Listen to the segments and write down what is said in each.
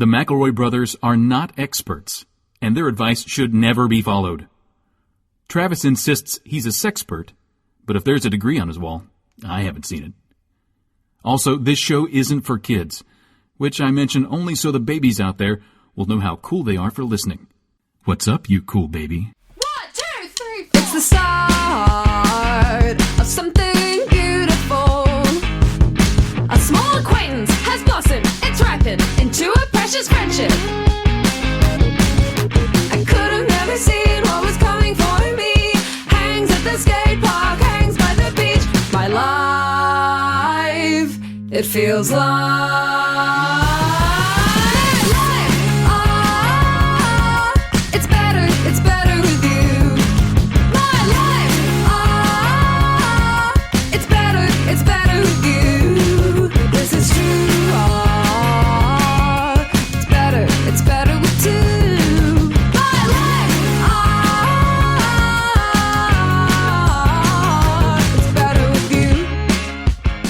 The McElroy brothers are not experts, and their advice should never be followed. Travis insists he's a sexpert, but if there's a degree on his wall, I haven't seen it. Also, this show isn't for kids, which I mention only so the babies out there will know how cool they are for listening. What's up, you cool baby? 1, 2, 3, 4. It's the start of something beautiful. A small acquaintance has blossomed, it's ripened into a precious friendship. I could have never seen what was coming for me. Hangs at the skate park, hangs by the beach. My life, it feels like it's better with you. My life, it's better with you. This is true. It's better with two. My life, it's better with you.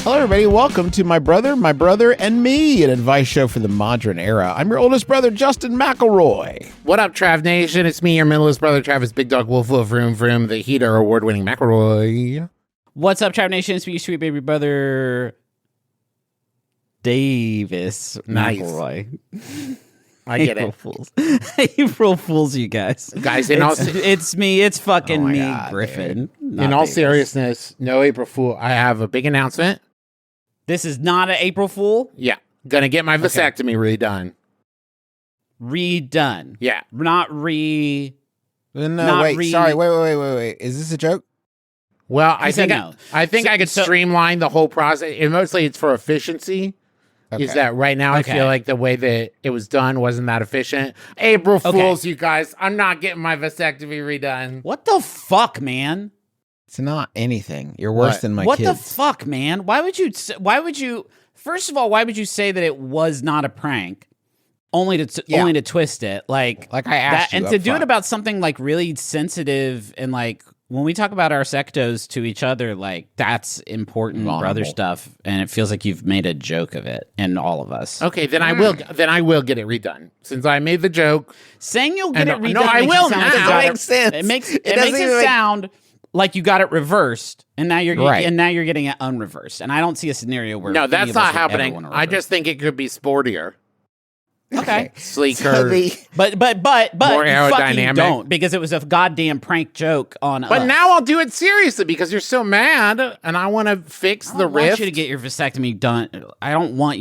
Hello, everybody. Welcome to My Brother, and Me, an advice show for the modern era. I'm your oldest brother, Justin McElroy. What up, Trav Nation? It's me, your middleest brother, Travis Big Dog Wolf Wolf Vroom Vroom, the Heater award-winning McElroy. What's up, Trav Nation? It's me, sweet baby brother, Davis Nice. McElroy. I get April it. Fools. April Fools, you guys. Guys, It's me. It's fucking Oh my me, God, Griffin. not in all Davis. seriousness, no April Fool. I have a big announcement. This is not an April Fool. Yeah, gonna get my vasectomy redone. Redone. Yeah. Not No, Not wait. re- Sorry. Wait. Is this a joke? Well, He said no. I think I could streamline the whole process. And mostly it's for efficiency. Okay. Is that right now Okay. I feel like the way that it was done wasn't that efficient. April Fools, you guys. I'm not getting my vasectomy redone. What the fuck, man? It's not anything. You're worse What? than my What kids. the fuck, man? Why would you? First of all, why would you say that it was not a prank? Only to twist it, like I asked you and up to do it front. about something like really sensitive and like when we talk about our sectos to each other, like that's important brother Vulnerable. stuff, and it feels like you've made a joke of it, and all of us. Okay, then I will get it redone. Since I made the joke. Saying you'll get it And- redone, no, I makes will it sound like you now. got It makes sense. It makes It it doesn't makes even it make- sound like you got it reversed, and now you're Right. getting it unreversed. And I don't see a scenario where No, any that's of us not would ever happening. wanna I reverse. just think it could be sportier, okay. sleeker. So the- But More you fucking aerodynamic. don't, because it was a goddamn prank joke on But us. now I'll do it seriously because you're so mad, and I want to fix I the don't want rift. you to get your vasectomy done. I don't want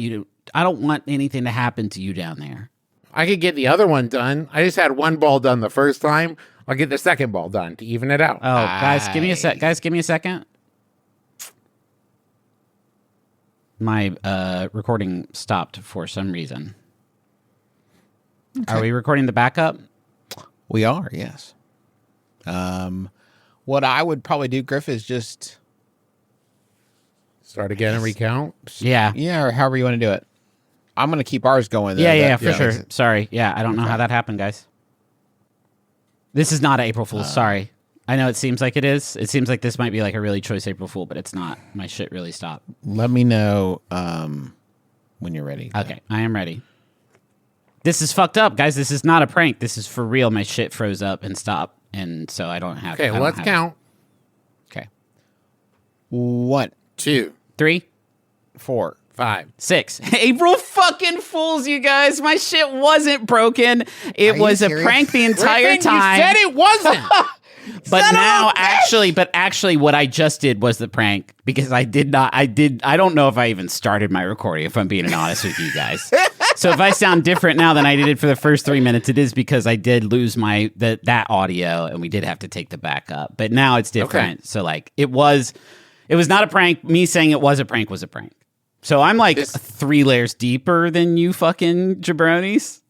anything to happen to you down there. I could get the other one done. I just had one ball done the first time. I'll get the second ball done to even it out. Oh, guys, give me a second. My recording stopped for some reason. Are we recording the backup? We are, yes. What I would probably do, Griff, is just Start again and recount. Yeah. or however you want to do it. I'm going to keep ours going. Though. Yeah, That- for sure. Sorry. Yeah, I don't know how that happened, guys. This is not April Fool's. Sorry. I know it seems like it is. It seems like this might be like a really choice April Fool, but it's not. My shit really stopped. Let me know when you're ready. Okay, I am ready. This is fucked up, guys. This is not a prank. This is for real. My shit froze up and stopped, and so I don't have. Okay, I don't let's have count. Okay. 1, 2, it. 3, 4. 5. 6. April fucking Fools, you guys. My shit wasn't broken. It Are you was a serious? prank the entire Griffin, time. you said it wasn't. But now, actually, what I just did was the prank because I don't know if I even started my recording, if I'm being honest with you guys. So if I sound different now than I did for the first 3 minutes, it is because I did lose that audio and we did have to take the backup. But now it's different. Okay. So like it was not a prank. Me saying it was a prank was a prank. So I'm like 3 layers deeper than you fucking jabronis.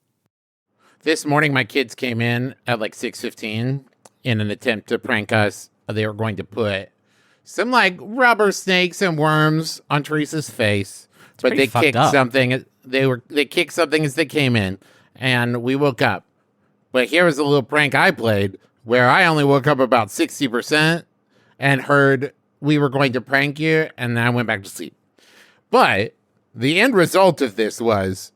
This morning, my kids came in at like 6:15 in an attempt to prank us. They were going to put some like rubber snakes and worms on Teresa's face, but pretty they fucked kicked up. something. They kicked something as they came in, and we woke up. But here was a little prank I played where I only woke up about 60% and heard we were going to prank you, and then I went back to sleep. But the end result of this was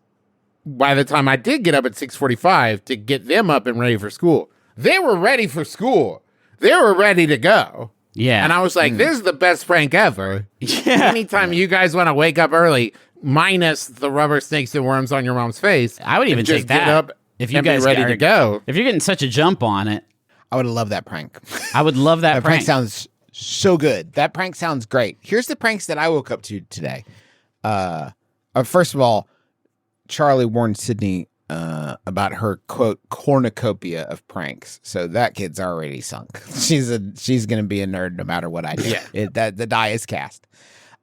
by the time I did get up at 6:45 to get them up and ready for school, they were ready for school. They were ready to go. Yeah. And I was like, this is the best prank ever. Yeah. Anytime you guys want to wake up early, minus the rubber snakes and worms on your mom's face, I would even and just take that. get up If you and guys be ready to go. If you're getting such a jump on it, I would love that prank. I would love that That prank sounds so good. That prank sounds great. Here's the pranks that I woke up to today. First of all, Charlie warned Sydney about her quote cornucopia of pranks. So that kid's already sunk. She's going to be a nerd no matter what I do. Yeah. The die is cast.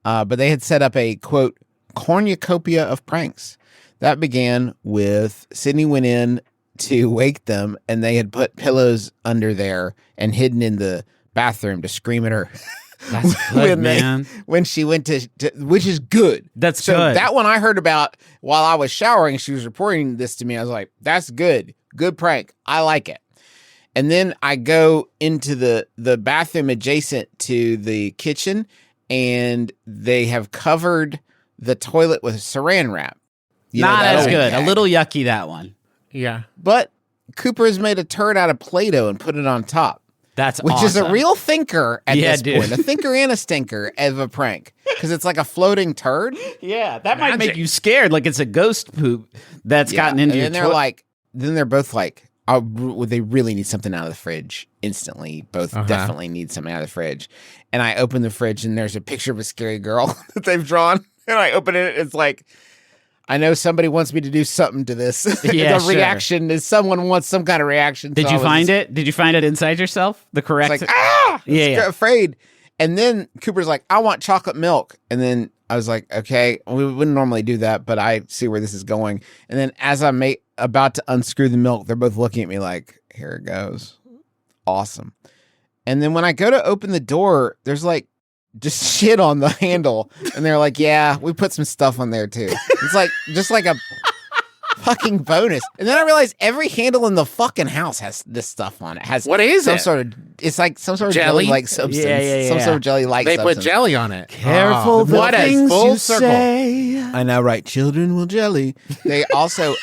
But they had set up a quote cornucopia of pranks. That began with Sydney went in to wake them, and they had put pillows under there and hidden in the bathroom to scream at her. That's good, man. When she went to which is good. That's so good. That one I heard about while I was showering. She was reporting this to me. I was like, that's good. Good prank. I like it. And then I go into the bathroom adjacent to the kitchen, and they have covered the toilet with saran wrap. Not as good. Gag. A little yucky, that one. Yeah. But Cooper has made a turd out of Play-Doh and put it on top. Which is a real thinker at this point. A thinker and a stinker of a prank. Because it's like a floating turd. Yeah, that might make you scared. Like it's a ghost poop that's gotten into your toilet. Then they're both like, they really need something out of the fridge instantly. Both definitely need something out of the fridge. And I open the fridge and there's a picture of a scary girl that they've drawn. And I open it, it's like, I know somebody wants me to do something to this. Yeah, the reaction is someone wants some kind of reaction. Did you find it? Did you find it inside yourself? The correct? It's like, yeah. Afraid. And then Cooper's like, I want chocolate milk. And then I was like, okay, we wouldn't normally do that, but I see where this is going. And then as I'm about to unscrew the milk, they're both looking at me like, here it goes. Awesome. And then when I go to open the door, there's like just shit on the handle. And they're like, yeah, we put some stuff on there too. It's like, just like a fucking bonus. And then I realized every handle in the fucking house has this stuff on it. What is some it? sort of, it's like some sort of jelly like substance. Yeah. Some sort of jelly like They substance. put jelly on it. Careful the what things a full you circle. say. I know, right? Children will jelly. They also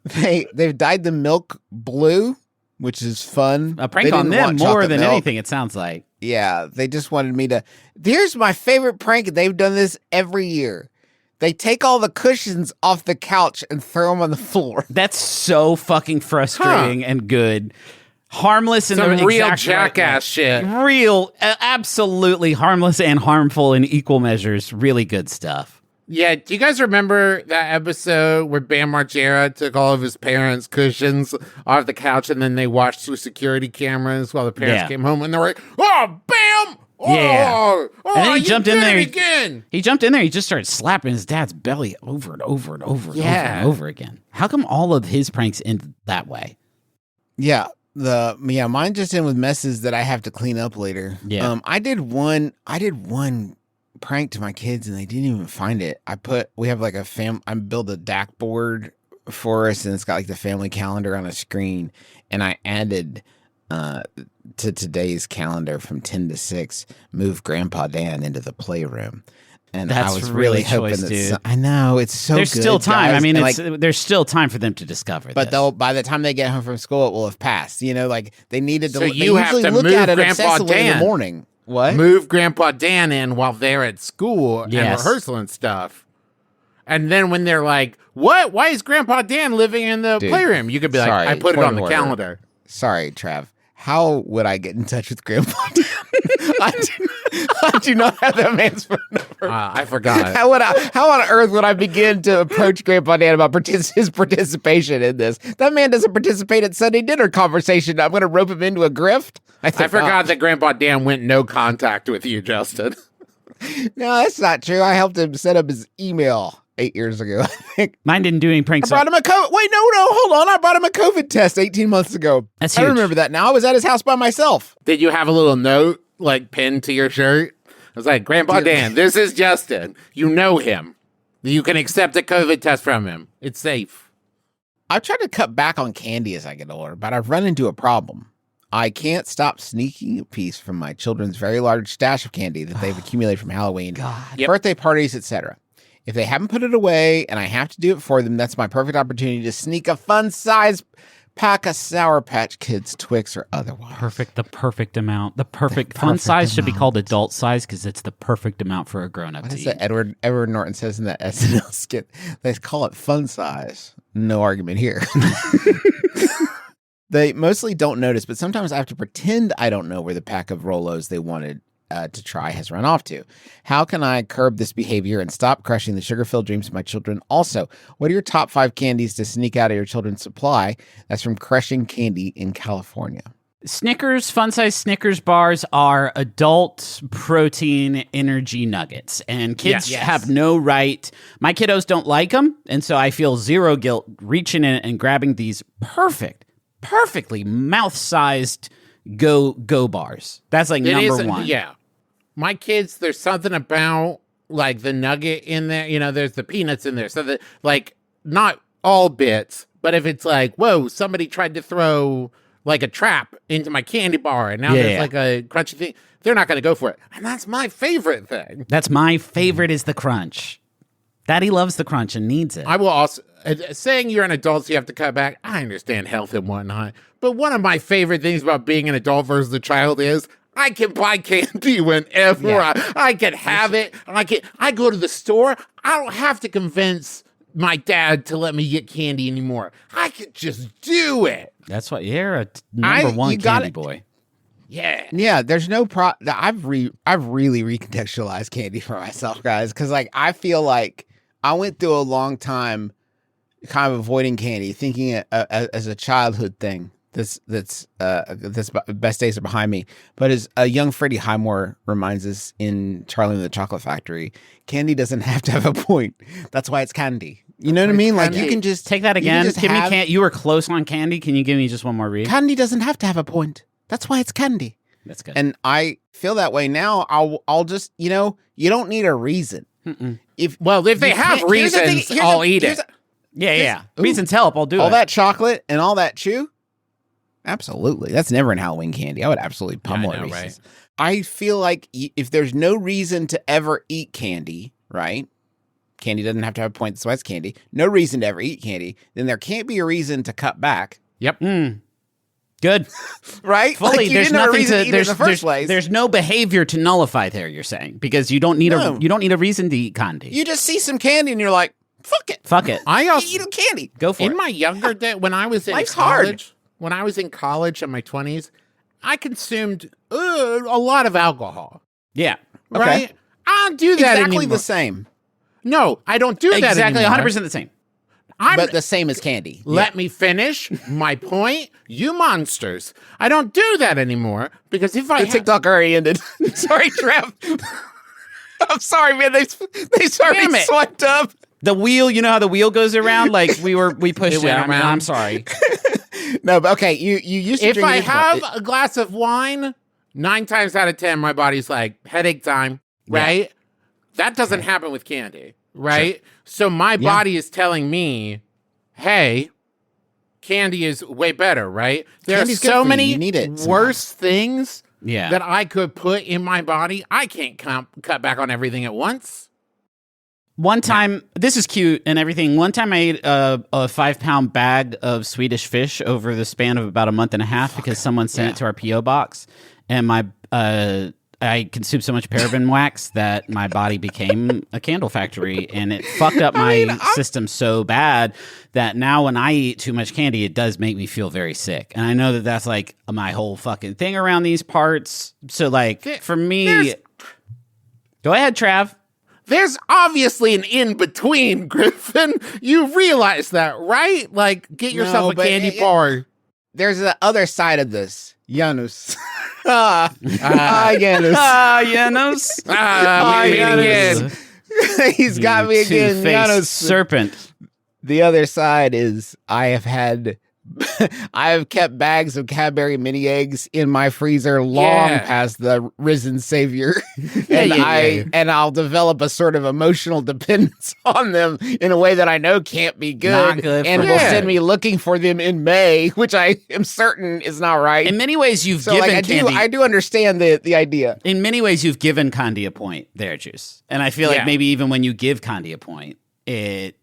they've dyed the milk blue, which is fun. A prank on them more than anything, it sounds like. Yeah, they just wanted me to. Here's my favorite prank. They've done this every year. They take all the cushions off the couch and throw them on the floor. That's so fucking frustrating and good. Harmless in Some the real exact jackass shit. Real, absolutely harmless and harmful in equal measures. Really good stuff. Yeah, do you guys remember that episode where Bam Margera took all of his parents' cushions off the couch and then they watched through security cameras while the parents came home and they were like, oh, Bam! Oh, Yeah. Oh, And then he you jumped did in there. it again. He jumped in there. He just started slapping his dad's belly over and over and over and over and over again. How come all of his pranks end that way? Yeah. Mine just end with messes that I have to clean up later. Yeah. I did one prank to my kids and they didn't even find it. We have like I built a DAC board for us and it's got like the family calendar on a screen, and I added to today's calendar from 10 to 6, move Grandpa Dan into the playroom. And That's I was really really hoping choice, that dude. I know, it's so There's good, still time. guys. I mean, And, there's still time for them to discover but this. by the time they get home from school, it will have passed. You know, like they needed to. So they you have usually to look move at it Grandpa obsessively in the Dan. morning. What? Move Grandpa Dan in while they're at school and Yes. rehearsal and stuff. And then when they're like, what? Why is Grandpa Dan living in the Dude, playroom? You could be like, sorry, I put it point on of the order. calendar. Sorry, Trav. How would I get in touch with Grandpa Dan? I do not have that man's phone number. I forgot. How on earth would I begin to approach Grandpa Dan about his participation in this? That man doesn't participate at Sunday dinner conversation. I'm going to rope him into a grift? I forgot that Grandpa Dan went no contact with you, Justin. No, that's not true. I helped him set up his email 8 years ago, I think. Mine didn't do any I pranks. brought him a COVID. Wait, no, hold on. I brought him a COVID test 18 months ago. That's I huge. remember that now. I was at his house by myself. Did you have a little note like pinned to your shirt? I was like, Grandpa Dan, this is Justin. You know him. You can accept a COVID test from him. It's safe. I've tried to cut back on candy as I get older, but I've run into a problem. I can't stop sneaking a piece from my children's very large stash of candy that they've accumulated from Halloween, Yep. birthday parties, etc. If they haven't put it away and I have to do it for them, that's my perfect opportunity to sneak a fun size pack of Sour Patch Kids, Twix, or otherwise. The perfect amount. The perfect fun size should be called adult size because it's the perfect amount for a grown-up What to is eat. that Edward Norton says in that SNL skit? They call it fun size. No argument here. They mostly don't notice, but sometimes I have to pretend I don't know where the pack of Rolos they wanted to try has run off to. How can I curb this behavior and stop crushing the sugar-filled dreams of my children? Also, what are your top 5 candies to sneak out of your children's supply? That's from Crushing Candy in California. Snickers, fun size Snickers bars are adult protein energy nuggets, and kids have no right. My kiddos don't like them, and so I feel zero guilt reaching in and grabbing these perfectly mouth-sized go bars. That's like number one. Yeah. My kids, there's something about like the nugget in there, you know, there's the peanuts in there. So that like not all bits, but if it's like, whoa, somebody tried to throw like a trap into my candy bar and now there's like a crunchy thing, they're not going to go for it. And that's my favorite thing. That's my favorite is the crunch. Daddy loves the crunch and needs it. I will also, saying you're an adult so you have to cut back, I understand health and whatnot. But one of my favorite things about being an adult versus a child is I can buy candy whenever I can have it. I go to the store. I don't have to convince my dad to let me get candy anymore. I could just do it. That's what you're a number one candy boy. Yeah. There's no I've really recontextualized candy for myself, guys, because like I feel like I went through a long time kind of avoiding candy, thinking it as a childhood thing. That's best days are behind me. But as a young Freddie Highmore reminds us in Charlie and the Chocolate Factory, candy doesn't have to have a point. That's why it's candy. You know what I mean? Like you can just take that again. Give me you were close on candy. Can you give me just one more read? Candy doesn't have to have a point. That's why it's candy. That's good. And I feel that way now. I'll just, you don't need a reason. If they have reasons, I'll eat it. Yeah. Reasons help. I'll do it. All that chocolate and all that chew? Absolutely. That's never in Halloween candy. I would absolutely pummel it. Right? I feel like if there's no reason to ever eat candy, right? Candy doesn't have to have a point. That's why it's candy. No reason to ever eat candy. Then there can't be a reason to cut back. Yep. Good. Right? Fully, like there's nothing to in the first place. There's no behavior to nullify there, you're saying, because you don't need a reason to eat candy. You just see some candy and you're like, fuck it. I also eat candy. Go for it. In my younger day, when I was in Life's college, hard. When I was in college in my 20s, I consumed a lot of alcohol. Yeah. Right? Okay. I don't do that exactly anymore. the same. No, I don't do that exactly anymore. 100% the same. But the same as candy. Let me finish my point, you monsters. I don't do that anymore because if I TikTok already ended. Sorry, Trev. I'm sorry, man. They already swiped up. The wheel, you know how the wheel goes around? Like we pushed it. went around. I'm sorry. No, but okay, you used to If drink I it. have a glass of wine, 9 times out of 10, my body's like, headache time, right? Yeah. That doesn't happen with candy, right? Sure. So my body is telling me, hey, candy is way better, right? There are so many worse things that I could put in my body. I can't cut back on everything at once. One time, this is cute and everything. One time I ate a 5-pound bag of Swedish fish over the span of about a month and a half because someone sent it to our P.O. box. And I consumed so much paraben wax that my body became a candle factory. And it fucked up my system so bad that now when I eat too much candy, it does make me feel very sick. And I know that that's like my whole fucking thing around these parts. So like for me, go ahead, Trav. There's obviously an in-between, Griffin. You realize that, right? Like, get yourself a candy bar. There's the other side of this. Janus. Janus. Janus. Again. He's got me again. Janus serpent. The other side is I have had I have kept bags of Cadbury mini eggs in my freezer long past the risen savior, and I'll develop a sort of emotional dependence on them in a way that I know can't be good, Not good and for will you. send me looking for them in May, which I am certain is not right. In many ways, you've so, given like, Candy. I do understand the idea. In many ways, you've given Candy a point there, Juice. And I feel like maybe even when you give Candy a point,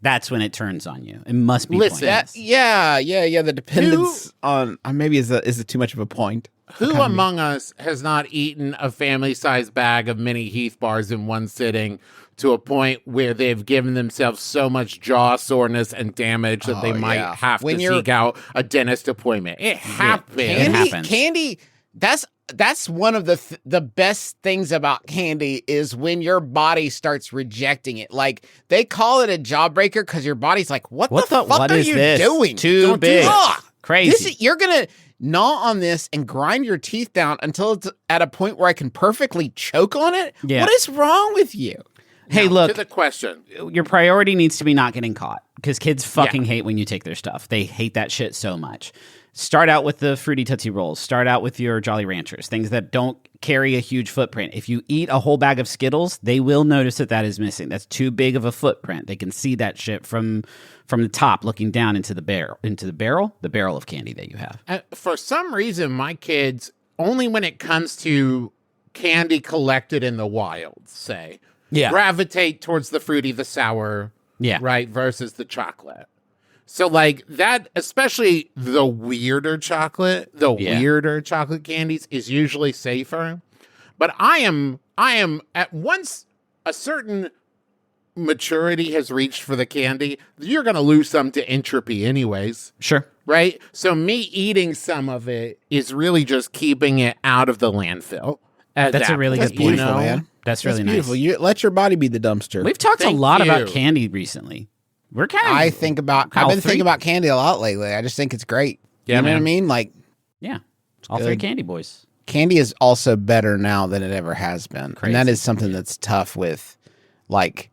that's when it turns on you. It must be pointless. The dependence on maybe is it too much of a point? Who among us has not eaten a family-sized bag of mini Heath bars in one sitting to a point where they've given themselves so much jaw soreness and damage that they might have to seek out a dentist appointment? It happens. It happens. Candy, that's one of the best things about candy is when your body starts rejecting it. Like, they call it a jawbreaker because your body's like, what the fuck what are is you this? doing? Too big. Crazy. You're going to gnaw on this and grind your teeth down until it's at a point where I can perfectly choke on it? Yeah. What is wrong with you? Hey, Now, look, to the question. your priority needs to be not getting caught because kids fucking hate when you take their stuff. They hate that shit so much. Start out with the Fruity Tootsie Rolls. Start out with your Jolly Ranchers, things that don't carry a huge footprint. If you eat a whole bag of Skittles, they will notice that is missing. That's too big of a footprint. They can see that shit from the top looking down into the barrel of candy that you have. For some reason, my kids, only when it comes to candy collected in the wild, say, gravitate towards the fruity, the sour, right, versus the chocolate. So, like, that, especially the weirder chocolate candies is usually safer. But I am at once a certain maturity has reached for the candy, you're going to lose some to entropy anyways. Sure. Right? So me eating some of it is really just keeping it out of the landfill. That's a really good point. Beautiful, man. That's really beautiful. nice. You let your body be the dumpster. We've talked a Thank lot you. about candy recently. We're kind of. I've been thinking about candy a lot lately. I just think it's great. Yeah, you know what I man. mean? Like, yeah, all good. three candy boys. candy is also better now than it ever has been. Crazy. And that is something that's tough with, like,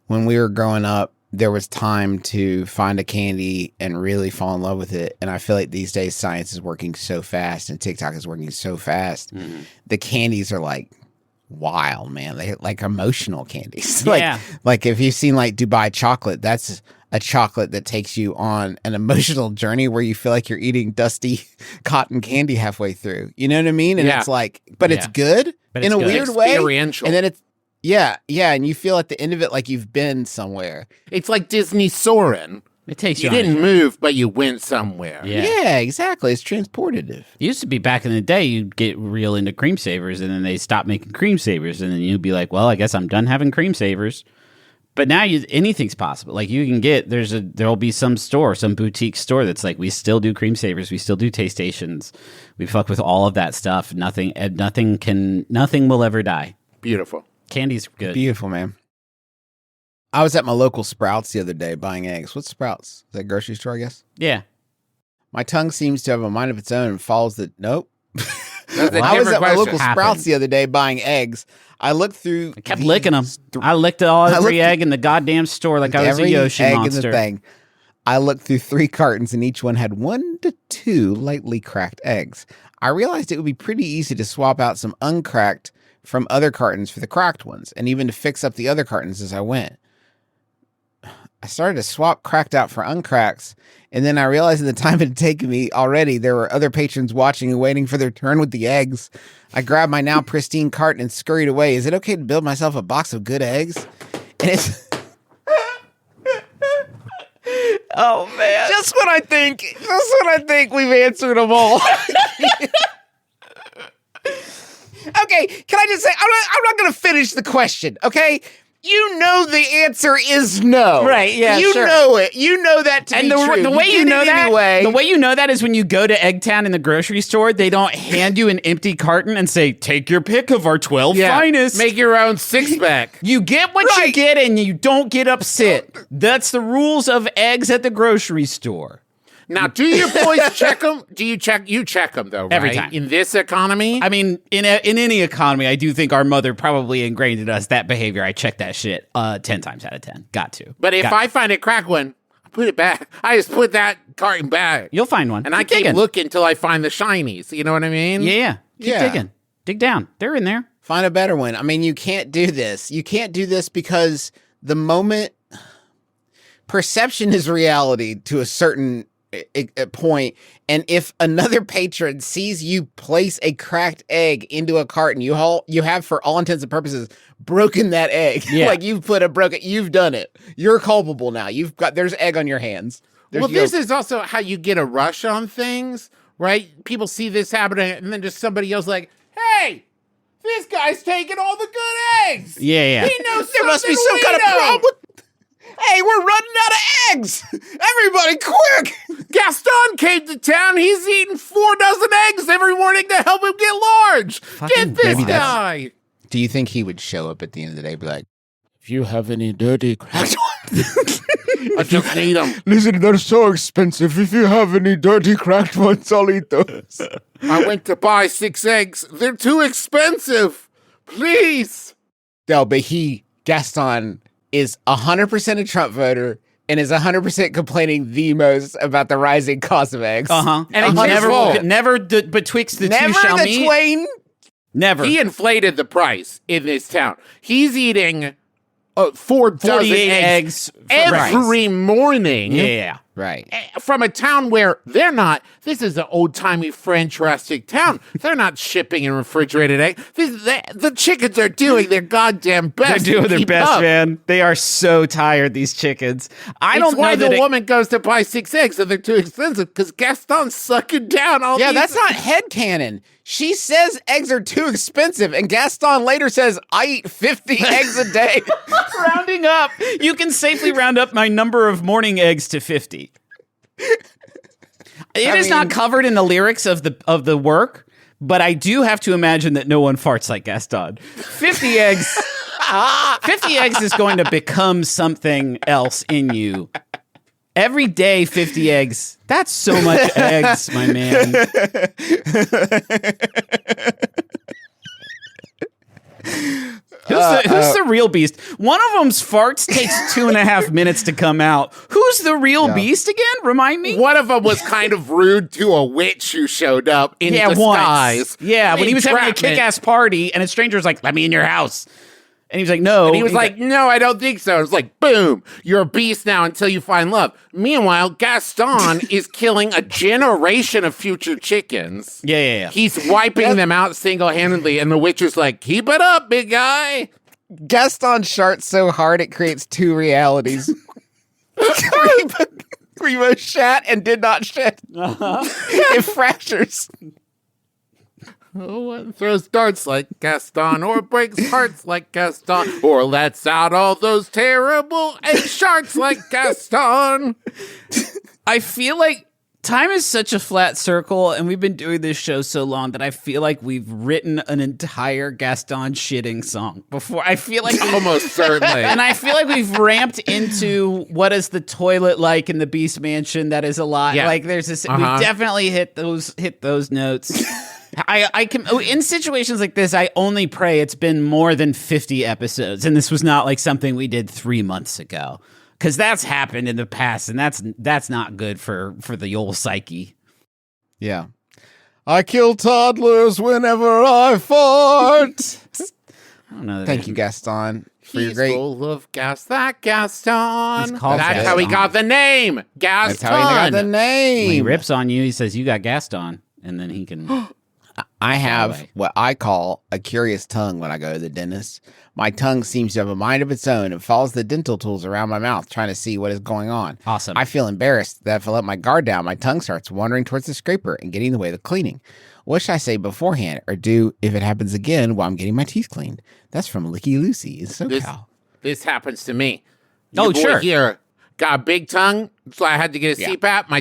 when we were growing up, there was time to find a candy and really fall in love with it. And I feel like these days science is working so fast and TikTok is working so fast. Mm-hmm. The candies are like wild, man. They like emotional candies. Yeah. like if you've seen like Dubai chocolate, that's a chocolate that takes you on an emotional journey where you feel like you're eating dusty cotton candy halfway through. You know what I mean? And it's like, but it's good But in it's a good. weird way. Experiential. And then it's, yeah. And you feel at the end of it like you've been somewhere. It's like Disney Soarin'. It takes You you on a didn't move, but you went somewhere. Yeah. Yeah, exactly. It's transportative. It used to be back in the day, you'd get real into cream savers, and then they stopped making cream savers, and then you'd be like, well, I guess I'm done having cream savers. But now anything's possible. Like you can get, there'll be some store, some boutique store that's like, we still do cream savers, we still do taste stations, we fuck with all of that stuff. Nothing will ever die. Beautiful. Candy's good. Beautiful, man. I was at my local Sprouts the other day buying eggs. What's Sprouts? Is that a grocery store, I guess? Yeah. My tongue seems to have a mind of its own and follows the... Nope. That's a I was different at my local question. Sprouts the other day buying eggs. I looked through... I kept licking them. I licked every egg in the goddamn store like I was a every Yoshi egg monster. in the thing. I looked through 3 cartons and each one had 1 to 2 lightly cracked eggs. I realized it would be pretty easy to swap out some uncracked from other cartons for the cracked ones, and even to fix up the other cartons as I went. I started to swap cracked out for uncracks, and then I realized in the time it had taken me already, there were other patrons watching and waiting for their turn with the eggs. I grabbed my now pristine carton and scurried away. Is it okay to build myself a box of good eggs? And it's... Oh, man. Just when I think we've answered them all. Okay, can I just say, I'm not going to finish the question, okay? You know the answer is no. Right, yeah, You sure. know it. You know that to be true. The way you did know it that, anyway. the way you know that is when you go to Eggtown in the grocery store, they don't hand you an empty carton and say, "Take your pick of our 12 finest." Make your own 6-pack. You get what you get, and you don't get upset. That's the rules of eggs at the grocery store. Now, do your boys check them? You check them, though, right? Every time. In this economy? I mean, in any economy, I do think our mother probably ingrained in us that behavior. I check that shit 10 times out of 10. Got to. But if I find a crack one, Put it back. I just put that carton back. You'll find one. And I keep digging. looking till I find the shinies. You know what I mean? Yeah. Keep digging. Dig down. They're in there. Find a better one. I mean, you can't do this. You can't do this because the moment perception is reality to a certain point, and if another patron sees you place a cracked egg into a carton, you have, for all intents and purposes, broken that egg. Yeah. Like you've done it. You're culpable now. There's egg on your hands. This is also how you get a rush on things, right? People see this happening, and then just somebody yells like, "Hey, this guy's taking all the good eggs. Yeah. He knows There must be some we kind of know." problem. Hey, we're running out of eggs. Everybody, quick! Gaston came to town. He's eating 4 dozen eggs every morning to help him get large. Get this maybe that's- guy. Do you think he would show up at the end of the day and be like, if you have any dirty cracked ones? I just need them. Listen, they're so expensive. If you have any dirty cracked ones, I'll eat those. I went to buy 6 eggs. They're too expensive. Please. No, but Gaston, is 100% a Trump voter and is 100% complaining the most about the rising cost of eggs. And it never betwixt the two shall the meet. twain. Never. He inflated the price in this town. He's eating 4 dozen 48 eggs every morning. Yeah. Right. From a town where this is an old-timey French-rustic town. They're not shipping in refrigerated eggs. The chickens are doing their goddamn best. They're doing their keep best, up. man. They are so tired, these chickens. I It's don't know why that the woman goes to buy 6 eggs and they're too expensive because Gaston's sucking down all Yeah, these. that's not headcanon. She says eggs are too expensive, and Gaston later says, I eat 50 eggs a day. rounding up. You can safely round up my number of morning eggs to 50. It is not covered in the lyrics of the work, but I do have to imagine that no one farts like Gaston. 50 eggs. 50 eggs is going to become something else in you. Every day, 50 eggs. That's so much eggs, my man. Who's the real beast? One of them's farts takes 2.5 minutes to come out. Who's the real beast again? Remind me. One of them was kind of rude to a witch who showed up in disguise. Once. Yeah, when he was having a kick-ass party, and a stranger was like, "Let me in your house." And he was like, "No." And he was like, "No, I don't think so." It was like, boom, you're a beast now until you find love. Meanwhile, Gaston is killing a generation of future chickens. Yeah. He's wiping them out single-handedly, and the witch is like, "Keep it up, big guy." Gaston sharts so hard it creates 2 realities. We both shat and did not shit. It fractures. One throws darts like Gaston, or breaks hearts like Gaston, or lets out all those terrible egg sharks like Gaston. I feel like time is such a flat circle, and we've been doing this show so long that I feel like we've written an entire Gaston shitting song before. I feel like Almost certainly. and I feel like we've ramped into what is the toilet like in the Beast Mansion. That is a lot. Yeah. Like there's this. We've definitely hit those notes. I can in situations like this. I only pray it's been more than 50 episodes, and this was not like something we did 3 months ago, because that's happened in the past, and that's not good for the old psyche. Yeah. I kill toddlers whenever I fart. I don't know. Thank you, Gaston, for your He's great. full of gas, that Gaston. He's called That's how he Gaston. got the name. Gaston. That's how he got the When he name. rips on you, he says you got Gaston, and then he can. I have away. what I call a curious tongue when I go to the dentist. My tongue seems to have a mind of its own and follows the dental tools around my mouth, trying to see what is going on. Awesome. I feel embarrassed that if I let my guard down, my tongue starts wandering towards the scraper and getting in the way of the cleaning. What should I say beforehand or do if it happens again while I'm getting my teeth cleaned? That's from Licky Lucy in SoCal. This happens to me. Oh, Your boy sure. Here got a big tongue, so I had to get a Yeah. CPAP. My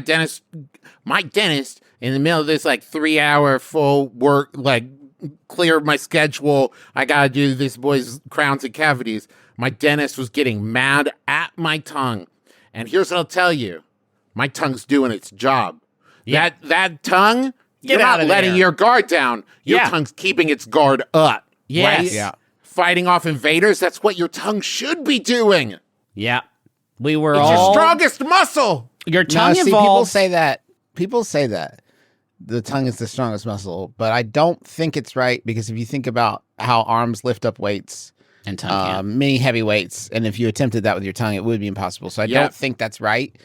dentist, in the middle of this like 3-hour full work, like clear my schedule. I got to do this boy's crowns and cavities. My dentist was getting mad at my tongue. And here's what I'll tell you. My tongue's doing its job. Yeah. That tongue, Get you're out not of letting there. your guard down. Your Yeah. tongue's keeping its guard up. Yes. Right? Yeah. Fighting off invaders, that's what your tongue should be doing. Yeah. We were It's all your strongest muscle. Your No, tongue see, people evolved. say that. People say that the tongue is the strongest muscle, but I don't think it's right because if you think about how arms lift up weights, and tongue can't. many heavy weights, and if you attempted that with your tongue, it would be impossible. So I don't think that's right.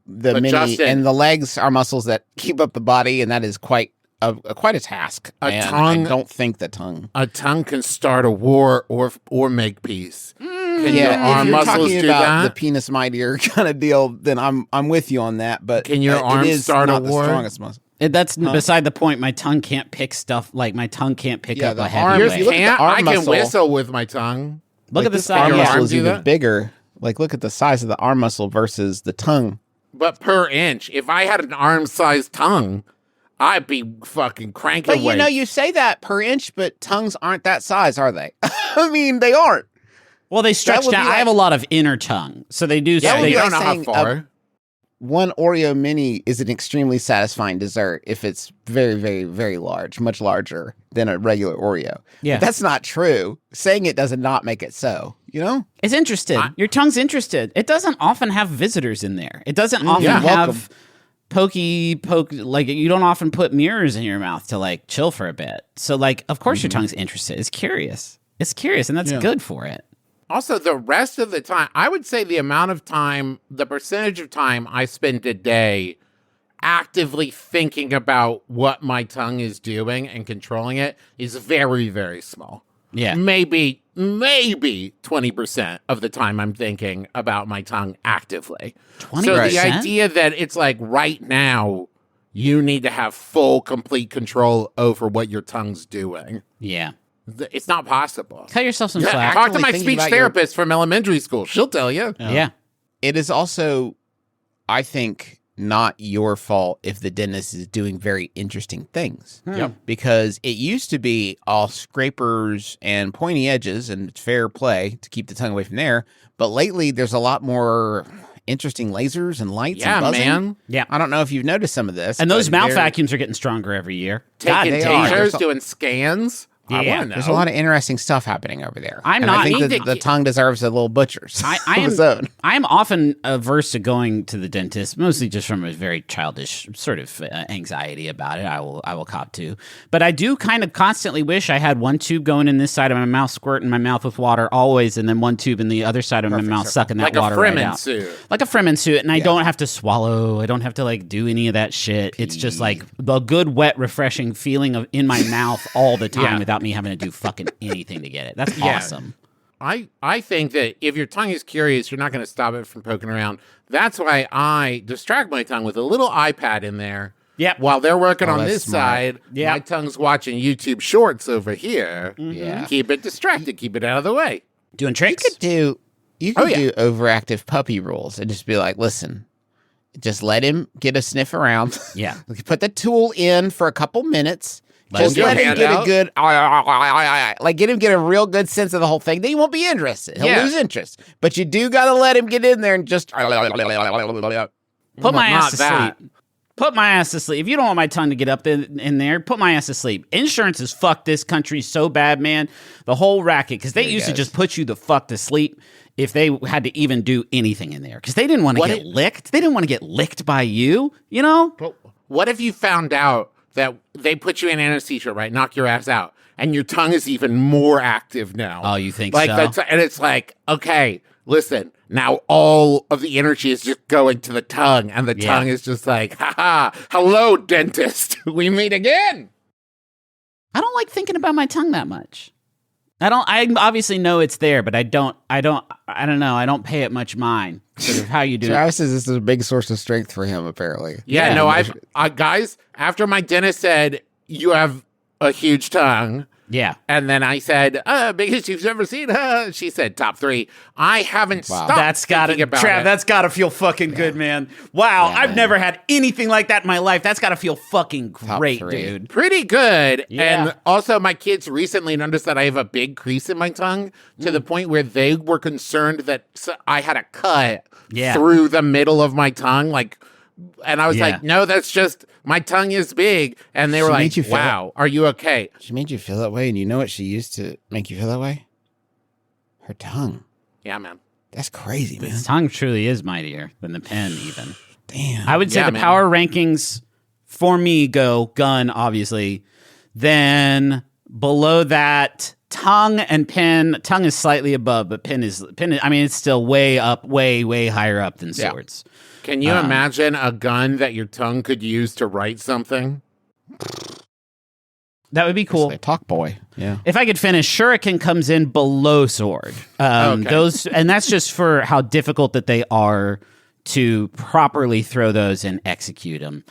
The But many Justin- and the legs are muscles that keep up the body, and that is quite a task. A and tongue- I don't think the tongue. A tongue can start a war or make peace. Can your If arm you're muscles talking do about the that? penis mightier kind of deal, then I'm with you on that. But Can your it arm is start a not war? the strongest muscle. That's beside the point. My tongue can't pick stuff. Like my tongue can't pick Yeah, up the a heavy arm- Yours if you weight. look at the can't. arm I can muscle- whistle with my tongue. Look at the This side. arm your Yeah. muscle arm is do even that? bigger. Like, look at the size of the arm muscle versus the tongue. But per inch, if I had an arm-sized tongue, I'd be fucking cranking But you weights. know, you say that per inch, but tongues aren't that size, are they? I mean, they aren't. Well, they stretch would be down. I like- have a lot of inner tongue, so they do. yeah, would they, be you like don't know how saying, far. One Oreo mini is an extremely satisfying dessert if it's very, very, very large, much larger than a regular Oreo. Yeah. But that's not true. Saying it does not make it so, you know? It's interested. Your tongue's interested. It doesn't often have visitors in there. It doesn't often yeah. have poke. Like you don't often put mirrors in your mouth to like chill for a bit. So like, of course, your tongue's interested. It's curious. It's curious, and that's good for it. Also, the rest of the time, I would say the amount of time, the percentage of time I spend a day actively thinking about what my tongue is doing and controlling it is very, very small. Yeah. Maybe 20% of the time I'm thinking about my tongue actively. 20%? So the idea that it's like right now, you need to have full, complete control over what your tongue's doing. Yeah. It's not possible. Cut yourself some Yeah, slack. talk to Actually my thinking speech about your- therapist from elementary school. She'll tell you. Yeah. It is also, I think, not your fault if the dentist is doing very interesting things. Yep. Because it used to be all scrapers and pointy edges, and it's fair play to keep the tongue away from there. But lately, there's a lot more interesting lasers and lights Yeah, and buzzing. man. Yeah. I don't know if you've noticed some of this. And those but mouth there- vacuums are getting stronger every year. God, Taking they are. tasers, There's a- doing scans. I Yeah. want to know. There's a lot of interesting stuff happening over there. I'm And not- I think need that to the get- tongue deserves a little butcher's. I of its own. am often averse to going to the dentist, mostly just from a very childish sort of anxiety about it. I will cop to, but I do kind of constantly wish I had one tube going in this side of my mouth, squirting my mouth with water always, and then one tube in the other side of my mouth, sucking that like a water right Fremen out, suit. like a Fremen suit, and I don't have to swallow. I don't have to like do any of that shit. It's just like the good, wet, refreshing feeling of in my mouth all the time Yeah. without me having to do fucking anything to get it. That's Yeah. awesome. I think that if your tongue is curious, you're not going to stop it from poking around. That's why I distract my tongue with a little iPad in there. Yep. While they're working on that's this smart. side, Yep. my tongue's watching YouTube Shorts over here. Yeah. Keep it distracted. Keep it out of the way. Doing tricks? You Oh, could yeah. do overactive puppy rules and just be like, listen, just let him get a sniff around. Yeah. Put the tool in for a couple minutes. Just your let him hand get out. a good, like get him get a real good sense of the whole thing. Then he won't be interested. He'll Yeah. lose interest. But you do got to let him get in there and just. Put my Not ass to that. sleep. Put my ass to sleep. If you don't want my tongue to get up in there, put my ass to sleep. Insurance has fucked this country so bad, man. The whole racket. Because they used to goes. just put you the fuck to sleep if they had to even do anything in there. Because they didn't want to What get it- licked. They didn't want to get licked by you, you know? But what if you found out that they put you in anesthesia, right? Knock your ass out. And your tongue is even more active now. Oh, you think like so? That's, and it's like, okay, listen, now all of the energy is just going to the tongue, and the Yeah. tongue is just like, haha, hello, dentist. We meet again. I don't like thinking about my tongue that much. I obviously know it's there, but I don't know. I don't pay it much mind. Sort of how you do it. Travis says this is a big source of strength for him, apparently. Yeah, Yeah. no, guys, after my dentist said, you have a huge tongue, Yeah. and then I said, biggest you've ever seen, she said top 3. I haven't stopped That's gotta, thinking about Trav, it. that's gotta feel fucking good, man. Wow, Yeah, I've man. never had anything like that in my life. That's gotta feel fucking Top great, 3. dude. Pretty good. Yeah. And also, my kids recently noticed that I have a big crease in my tongue to the point where they were concerned that I had a cut Yeah. through the middle of my tongue. And I was Yeah. like, no, that's just my tongue is big. And they were She like, made you feel wow, are you okay? She made you feel that way, and you know what she used to make you feel that way? Her tongue. Yeah, man. That's crazy, man. His tongue truly is mightier than the pen, even. Damn. I would say Yeah, the man. power rankings for me go gun, obviously. Then below that, tongue and pen. Tongue is slightly above, but pen is. I mean, it's still way up, way higher up than Yeah. swords. Can you imagine a gun that your tongue could use to write something? That would be cool. Like Talk Boy. Yeah. If I could finish, Shuriken comes in below sword. Okay. Those, and that's just for how difficult that they are to properly throw those and execute them.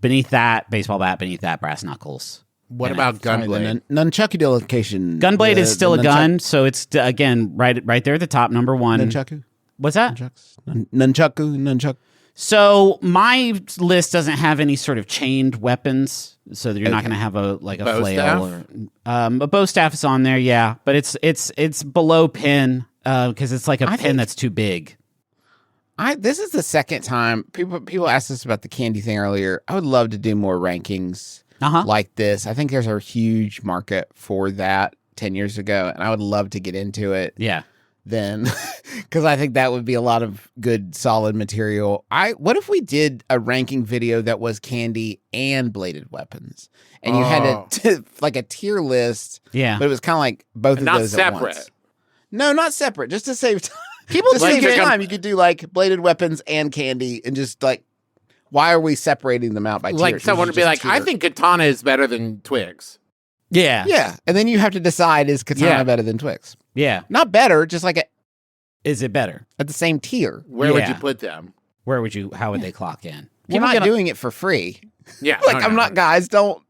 Beneath that, baseball bat. Beneath that, brass knuckles. What about gunblade? Nunchucky location. Gunblade is still a gun, so it's again right there at the top, number one. Nunchaku. What's that? Nunchuck. So my list doesn't have any sort of chained weapons, so you're not going to have a Bow flail staff? or a bow staff is on there, yeah, but it's below pin because it's like a pin that's too big. This is the second time people asked us about the candy thing earlier. I would love to do more rankings like this. I think there's a huge market for that 10 years ago, and I would love to get into it. Yeah. Then, because I think that would be a lot of good, solid material. What if we did a ranking video that was candy and bladed weapons, and you had like a tier list? Yeah, but it was kind of like both of Not those separate. at once. No, not separate. Just to save time. People To like save it. time, you could do like bladed weapons and candy, and just like, why are we separating them out by tiers? Like someone would be like, I think katana is better than twigs. Yeah, Yeah, and then you have to decide, is katana better than Twix? yeah. Not better, just like Is it better? at the same tier. Where would Yeah. you put them? How would they clock in? We're not doing it for free. Yeah. Like, no, I'm no. not, guys, don't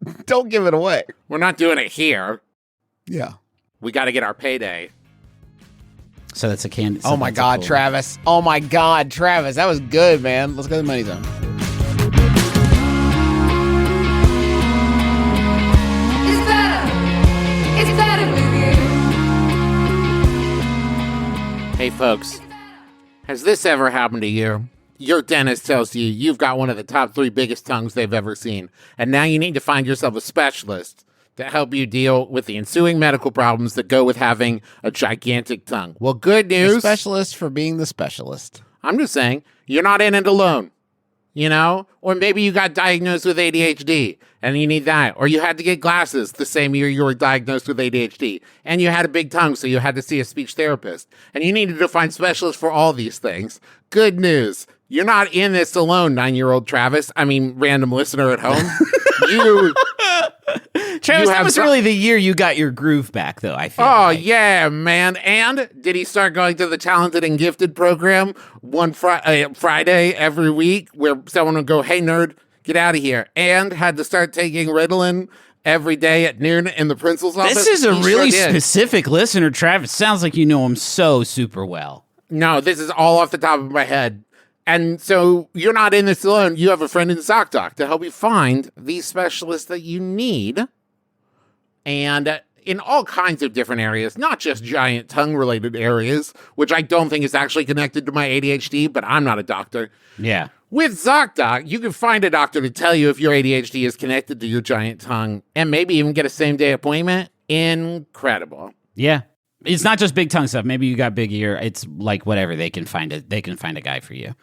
give it away. We're not doing it here. Yeah. We got to get our payday. So that's a candy. Oh my God, Travis. Oh my God, Travis. That was good, man. Let's go to the money zone. It's better with you. Hey, folks, has this ever happened to you? Your dentist tells you you've got one of the top 3 biggest tongues they've ever seen, and now you need to find yourself a specialist to help you deal with the ensuing medical problems that go with having a gigantic tongue. Well, good The news. specialist for being the specialist. I'm just saying, you're not in it alone. You know? Or maybe you got diagnosed with ADHD and you need that. Or you had to get glasses the same year you were diagnosed with ADHD. And you had a big tongue, so you had to see a speech therapist. And you needed to find specialists for all these things. Good news. You're not in this alone, 9-year-old Travis. I mean, random listener at home. Travis, that have was some- really the year you got your groove back, though. I feel. Oh, like. yeah, man. And did he start going to the Talented and Gifted program one Friday every week where someone would go, hey, nerd, get out of here. And had to start taking Ritalin every day at noon in the principal's office. This is a He really sure did. specific listener, Travis. Sounds like you know him so super well. No, this is all off the top of my head. And so you're not in this alone. You have a friend in ZocDoc to help you find these specialists that you need. And in all kinds of different areas, not just giant tongue-related areas, which I don't think is actually connected to my ADHD, but I'm not a doctor. Yeah. With ZocDoc, you can find a doctor to tell you if your ADHD is connected to your giant tongue and maybe even get a same-day appointment. Incredible. Yeah. It's not just big tongue stuff. Maybe you got big ear. It's like whatever. They can find a guy for you.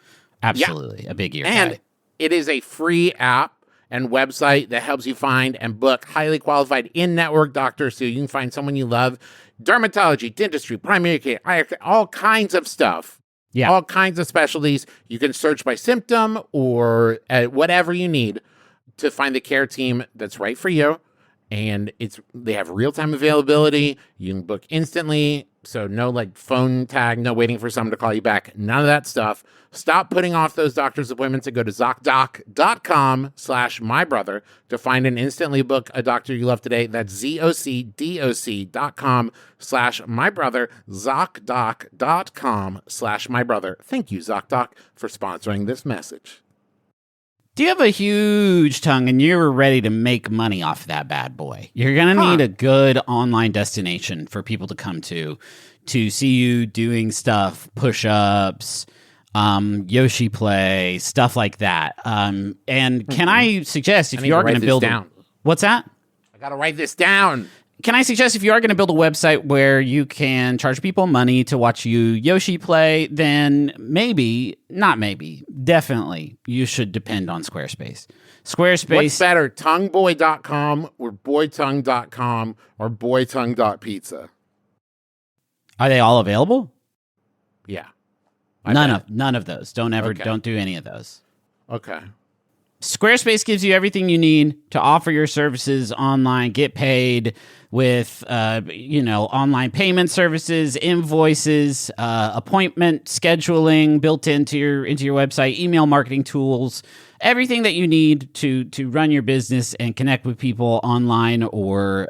Absolutely. A big ear And guy. it is a free app and website that helps you find and book highly qualified in-network doctors so you can find someone you love. Dermatology, dentistry, primary care, eye care, all kinds of stuff. Yeah. All kinds of specialties. You can search by symptom or whatever you need to find the care team that's right for you. And they have real-time availability. You can book instantly. So no like phone tag, no waiting for someone to call you back. None of that stuff. Stop putting off those doctor's appointments and go to ZocDoc.com/mybrother to find and instantly book a doctor you love today. That's ZocDoc.com/mybrother. ZocDoc.com/mybrother. Thank you, ZocDoc, for sponsoring this message. Do you have a huge tongue and you're ready to make money off that bad boy? You're going to need a good online destination for people to come to see you doing stuff, push-ups, Yoshiplay, stuff like that. And can I suggest if I need you to are going write to this build down. What's that? I got to write this down. can I suggest if you are going to build a website where you can charge people money to watch you Yoshiplay, then definitely you should depend on Squarespace. What's better, tongueboy.com or BoyTongue.com or BoyTongue.Pizza? Are they all available? Yeah. None of those. Don't do any of those. Okay. Squarespace gives you everything you need to offer your services online, get paid with, online payment services, invoices, appointment scheduling built into your website, email marketing tools, everything that you need to run your business and connect with people online, or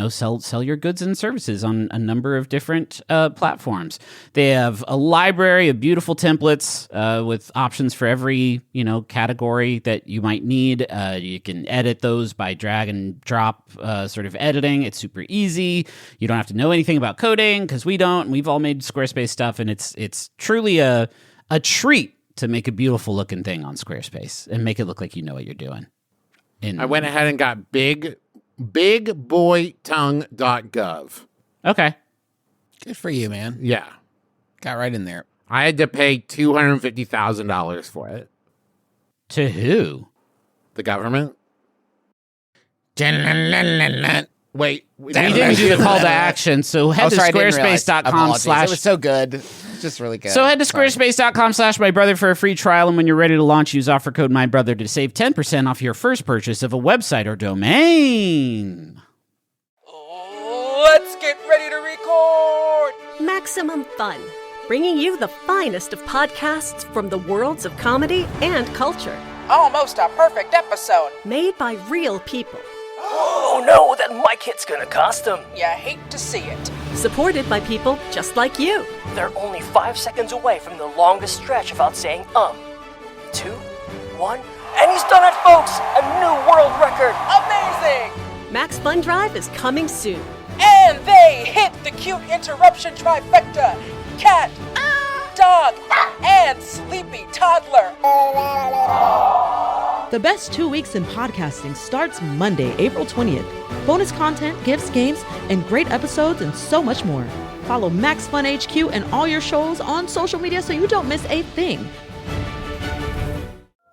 sell your goods and services on a number of different platforms. They have a library of beautiful templates with options for every category that you might need. You can edit those by drag and drop sort of editing. It's super easy. You don't have to know anything about coding, because we don't. We've all made Squarespace stuff, and it's truly a treat to make a beautiful looking thing on Squarespace and make it look like you know what you're doing. I went ahead and got bigboytongue.gov. Okay. Good for you, man. Yeah. Got right in there. I had to pay $250,000 for it. To who? The government. Wait, We didn't do the call to action, so head to squarespace.com/. It was so good. It's just really good. So head to squarespace.com/mybrother for a free trial, and when you're ready to launch, use offer code MyBrother to save 10% off your first purchase of a website or domain. Let's get ready to record! Maximum Fun, bringing you the finest of podcasts from the worlds of comedy and culture. Almost a perfect episode. Made by real people. Oh no, that mic hit's gonna cost them. You hate to see it. Supported by people just like you. They're only 5 seconds away from the longest stretch without saying 2, 1, and he's done it, folks! A new world record! Amazing! Max Fun Drive is coming soon. And they hit the cute interruption trifecta. Cat, dog, and sleepy toddler. The best 2 weeks in podcasting starts Monday, April 20th. Bonus content, gifts, games, and great episodes, and so much more. Follow Max Fun HQ and all your shows on social media so you don't miss a thing.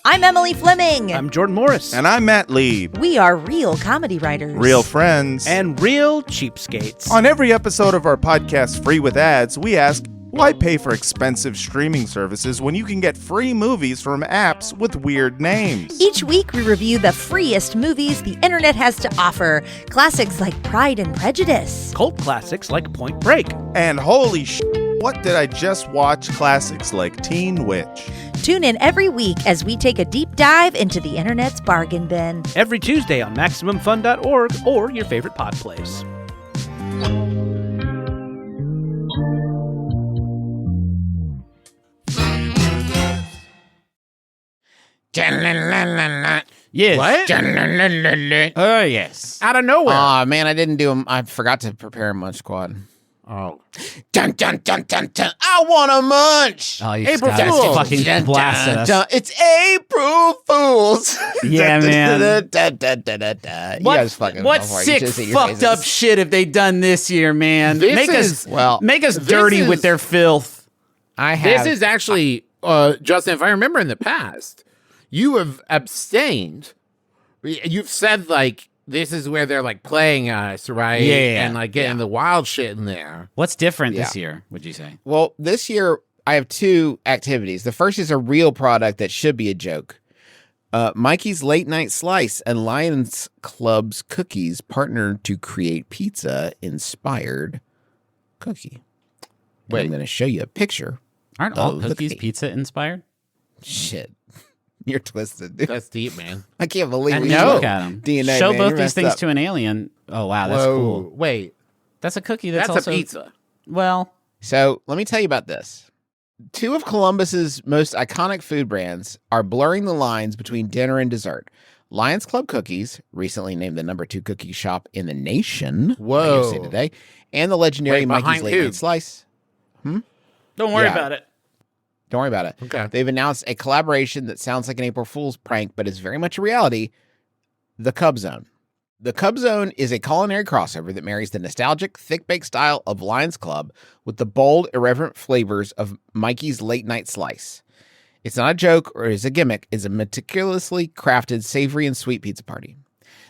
I'm Emily Fleming. I'm Jordan Morris. And I'm Matt Lieb. We are real comedy writers. Real friends. And real cheapskates. On every episode of our podcast, Free with Ads, we ask, why pay for expensive streaming services when you can get free movies from apps with weird names? Each week, we review the freest movies the internet has to offer. Classics like Pride and Prejudice. Cult classics like Point Break. And holy what did I just watch? Classics like Teen Witch. Tune in every week as we take a deep dive into the internet's bargain bin. Every Tuesday on MaximumFun.org or your favorite pod place. Yes. What? Oh, yes. Out of nowhere. Aw, man, I didn't do them. I forgot to prepare a munch squad. Oh. Dun, dun, dun, dun, dun. I want a munch. Oh, you April just Fools. fucking Dun, blasted dun, us. dun. It's April Fools. Yeah, man. You guys fucking What go for it. You sick, should've seen your fucked up faces. shit have they done this year, man? This make is- us this dirty is- with their filth. I have. This is actually, Justin, if I remember in the past, you have abstained. You've said, like, this is where they're, like, playing us, right? Yeah. And, like, getting the wild shit in there. What's different this year, would you say? Well, this year I have two activities. The first is a real product that should be a joke. Mikey's Late Night Slice and Lions Club's Cookies partnered to create pizza-inspired cookie. And I'm going to show you a picture. Aren't all of the cookies cookie. pizza inspired? Shit. You're twisted, dude. That's deep, man. I can't believe And we no. know Look at 'em. DNA. Show man. both You're these messed things up. to an alien. Oh, wow, that's Whoa, cool. Wait, That's a cookie that's that's also... a pizza. Well, So let me tell you about this. Two of Columbus's most iconic food brands are blurring the lines between dinner and dessert. Lions Club Cookies, recently named the #2 cookie shop in the nation. Whoa. USA Today, and the legendary Wait, Mikey's behind Late who? Night Slice. don't worry Yeah. about it. Don't worry about it. Okay. They've announced a collaboration that sounds like an April Fool's prank, but is very much a reality. The Cub Zone. The Cub Zone is a culinary crossover that marries the nostalgic, thick-baked style of Lions Club with the bold, irreverent flavors of Mikey's Late Night Slice. It's not a joke or is a gimmick. It's a meticulously crafted, savory, and sweet pizza party.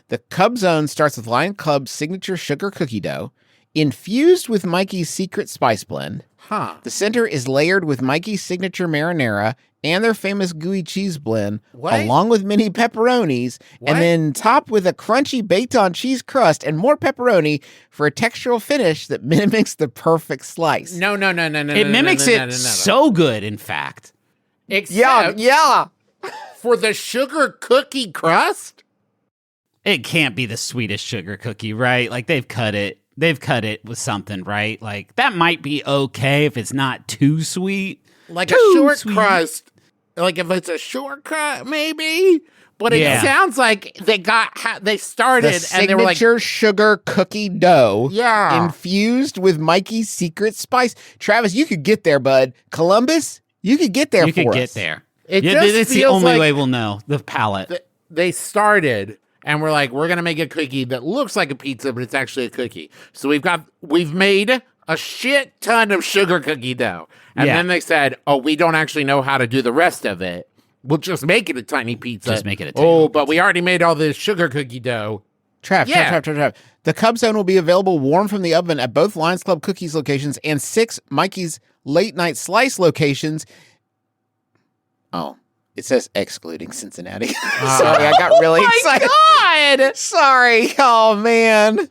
The Cub Zone starts with Lion Club's signature sugar cookie dough, infused with Mikey's secret spice blend. The center is layered with Mikey's signature marinara and their famous gooey cheese blend, along with mini pepperonis, and then topped with a crunchy baked-on cheese crust and more pepperoni for a textural finish that mimics the perfect slice. No. It mimics it so good, in fact. Except yeah. for the sugar cookie crust? It can't be the sweetest sugar cookie, right? Like, they've cut it with something, right? Like, that might be okay if it's not too sweet. Like a short crust. Like, if it's a shortcut, maybe. But it sounds like they started and they were like, signature sugar cookie dough. Yeah. Infused with Mikey's secret spice. Travis, you could get there, bud. Columbus, you could get there You for us. could get there. It just it's the feels only like way we'll know. The palate. They started and we're like, we're going to make a cookie that looks like a pizza, but it's actually a cookie. So we've made a shit ton of sugar cookie dough. And then they said, oh, we don't actually know how to do the rest of it. We'll just make it a tiny pizza. Just make it a tiny but we already made all this sugar cookie dough. Trav. The Cub Zone will be available warm from the oven at both Lions Club Cookies locations and 6 Mikey's Late Night Slice locations. Oh, it says excluding Cincinnati. Sorry, I got really excited. Oh, my God! Sorry. Oh, man.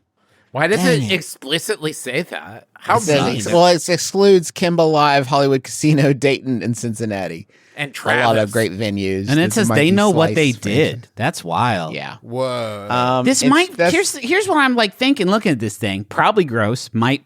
Why does it explicitly say that? How mean. It excludes Kimba Live, Hollywood Casino, Dayton, and Cincinnati. And Travis. A lot of great venues. And it says they know what they did. did. That's wild. Yeah. Whoa. Here's what I'm like thinking, looking at this thing. Probably gross. Might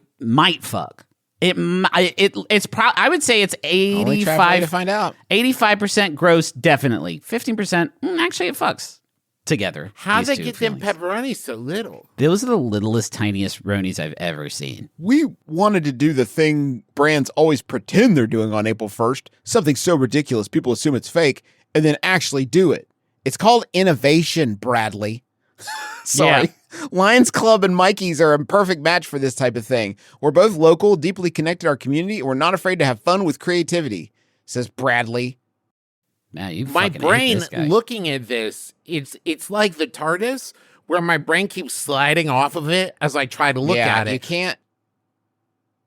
fuck. I would say it's 85 to find out. 85% gross, definitely. 15%, actually it fucks together. How'd they get them pepperonis so little? Those are the littlest, tiniest Ronies I've ever seen. We wanted to do the thing brands always pretend they're doing on April 1st, something so ridiculous people assume it's fake, and then actually do it. It's called innovation, Bradley. Sorry. Yeah. Lions Club and Mikey's are a perfect match for this type of thing. We're both local, deeply connected to our community, and we're not afraid to have fun with creativity, says Bradley. Man, my brain looking at this, it's like the TARDIS, where my brain keeps sliding off of it as I try to look at it. You can't.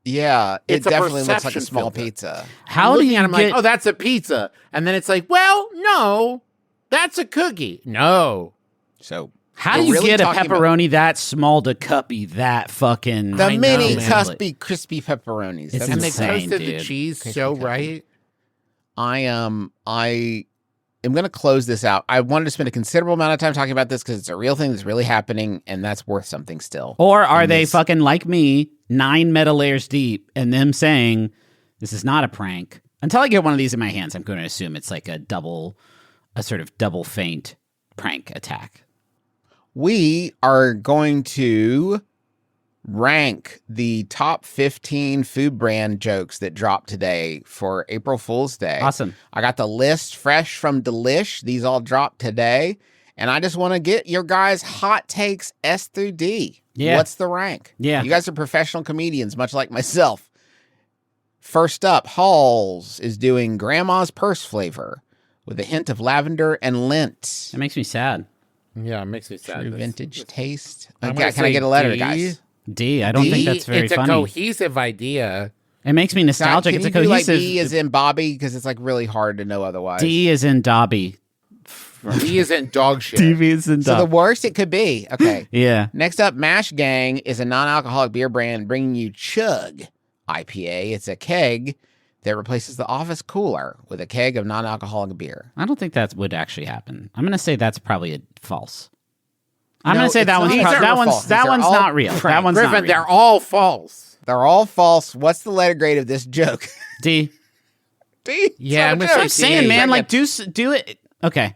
Yeah, it definitely looks like a small pizza. How do you? I'm like, oh, that's a pizza, and then it's like, well, no, that's a cookie. No. So how do you get a pepperoni that small to cuppy that fucking the mini cuspy crispy pepperonis? It's and insane, they toasted the cheese so right. I am going to close this out. I wanted to spend a considerable amount of time talking about this because it's a real thing that's really happening, and that's worth something still. Or are they fucking like me, 9 meta layers deep, and them saying this is not a prank? Until I get one of these in my hands, I'm going to assume it's like a sort of double feint prank attack. We are going to rank the top 15 food brand jokes that dropped today for April Fool's Day. Awesome. I got the list fresh from Delish. These all dropped today. And I just want to get your guys' hot takes S through D. Yeah. What's the rank? Yeah. You guys are professional comedians, much like myself. First up, Halls is doing Grandma's Purse flavor with a hint of lavender and lint. That makes me sad. Yeah, it makes me sad. True vintage taste. Okay, can I get a letter, guys? D. I don't think that's very funny. funny. It's a cohesive idea. It makes me nostalgic. It's a cohesive. Like D is in Bobby because it's like really hard to know otherwise. D is in Dobby. D is in dog shit. D is in dog. So the worst it could be. Okay. Yeah. Next up, Mash Gang is a non-alcoholic beer brand bringing you Chug IPA. It's a keg that replaces the office cooler with a keg of non-alcoholic beer. I don't think that would actually happen. I'm going to say that's probably false. I'm going to say that one's not real. That one's Griffin, not real. They're all false. They're all false. What's the letter grade of this joke? D. D. Yeah, I'm saying, man, like do it. Okay.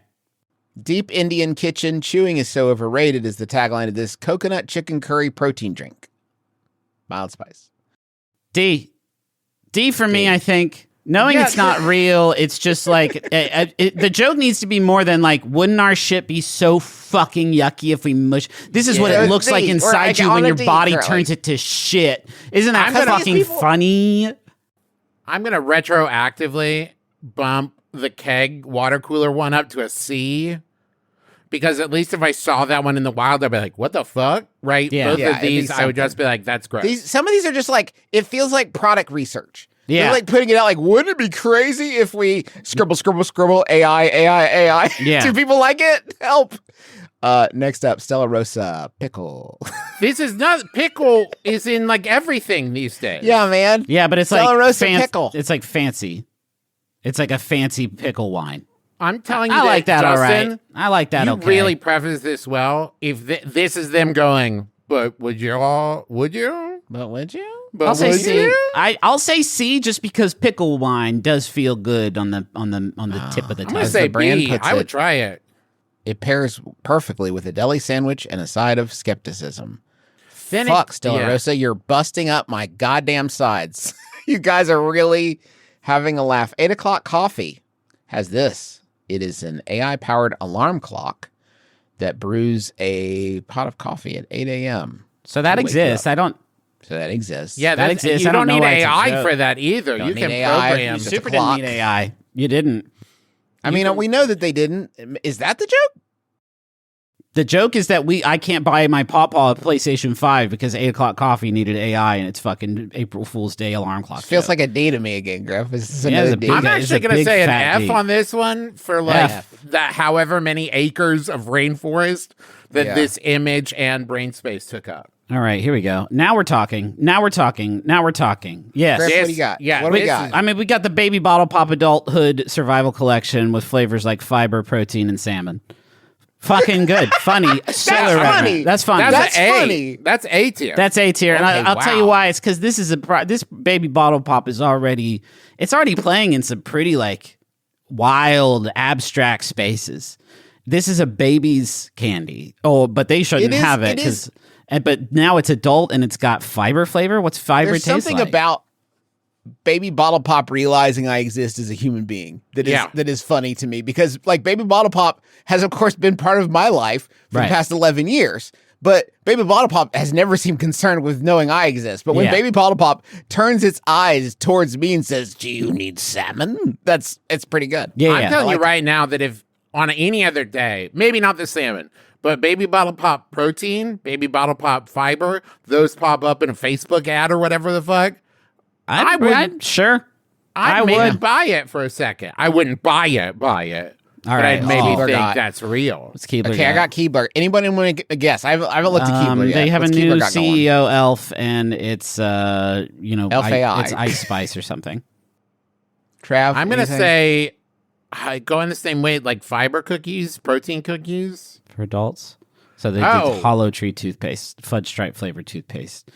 Deep Indian Kitchen, chewing is so overrated is the tagline of this coconut chicken curry protein drink. Mild spice. D for me, I think. Knowing it's not real, it's just like the joke needs to be more than like, wouldn't our shit be so fucking yucky if we mush? This is what it looks like inside you when your body turns it to shit. Isn't that fucking funny? I'm gonna retroactively bump the keg water cooler one up to a C. Because at least if I saw that one in the wild, I'd be like, what the fuck? Right? Both of these, I would just be like, that's gross. Some of these are just like, it feels like product research. Yeah. They're like putting it out like, wouldn't it be crazy if we scribble, AI? Yeah. Do people like it? Help. Next up, Stella Rosa, pickle. This is not, pickle is in like everything these days. Yeah, man. Yeah, but it's Stella like Rosa pickle. It's like fancy. It's like a fancy pickle wine. I'm telling you, I like that. Justin, all right. I like that. You really preface this well. If this is them going, but would you? But would you? But I'll say would C. you? I'll say C just because pickle wine does feel good on the tip of the I'm tongue. gonna say brand B. puts I would it. try it. It pairs perfectly with a deli sandwich and a side of skepticism. Then Fuck, Stella Rosa, you're busting up my goddamn sides. You guys are really having a laugh. 8 o'clock coffee has this. It is an AI-powered alarm clock that brews a pot of coffee at 8 a.m. So that exists. So that exists. Yeah, that exists. You I don't know need why it's a AI joke. for that either. Don't You need can AI. program. You Super clock. didn't need AI. You didn't. I mean, we know that they didn't. Is that the joke? The joke is that I can't buy my Pawpaw PlayStation 5 because 8 o'clock coffee needed AI and it's fucking April Fool's Day alarm clock. Feels joke. like a D to me again, Griff. This is Yeah, another it's a D. big- I'm It's actually a going to big say an fat F D. on this one for like F. that however many acres of rainforest that Yeah. this image and brain space took up. All right, here we go. Now we're talking. Yes. Griff, what do you got? Yeah, what do we this got? is- I mean, we got the Baby Bottle Pop Adulthood Survival Collection with flavors like fiber, protein, and salmon. Fucking good. Funny. Solar funny. That's funny. That's A. funny. That's A tier. That's A tier, and Okay, I'll tell you wow. why. It's because this is this Baby Bottle Pop is already playing in some pretty like wild abstract spaces. This is a baby's candy. Oh, but they shouldn't have it because. But now it's adult and it's got fiber flavor. What's fiber There's taste something like? about Baby Bottle Pop realizing I exist as a human being that is funny to me because like Baby Bottle Pop has of course been part of my life for the past 11 years. But Baby Bottle Pop has never seemed concerned with knowing I exist. But when Baby Bottle Pop turns its eyes towards me and says, "Do you need salmon?" It's pretty good. I'm telling you right now that if on any other day, maybe not the salmon, but Baby Bottle Pop protein, Baby Bottle Pop fiber, those pop up in a Facebook ad or whatever the fuck. I would sure. I'd maybe buy it for a second. I wouldn't buy it. All but right, I'd maybe Keebler think got- that's real. Let's keep Okay, I got Keebler. Anybody want to guess? I haven't looked at Keebler yet. They have What's a new Keebler got going? CEO, Elf, and it's Elf AI. it's Ice Spice or something. Trav, I'm gonna anything? say I go in the same way, like fiber cookies, protein cookies. For adults. So they Oh. did Hollow Tree toothpaste, fudge stripe flavored toothpaste,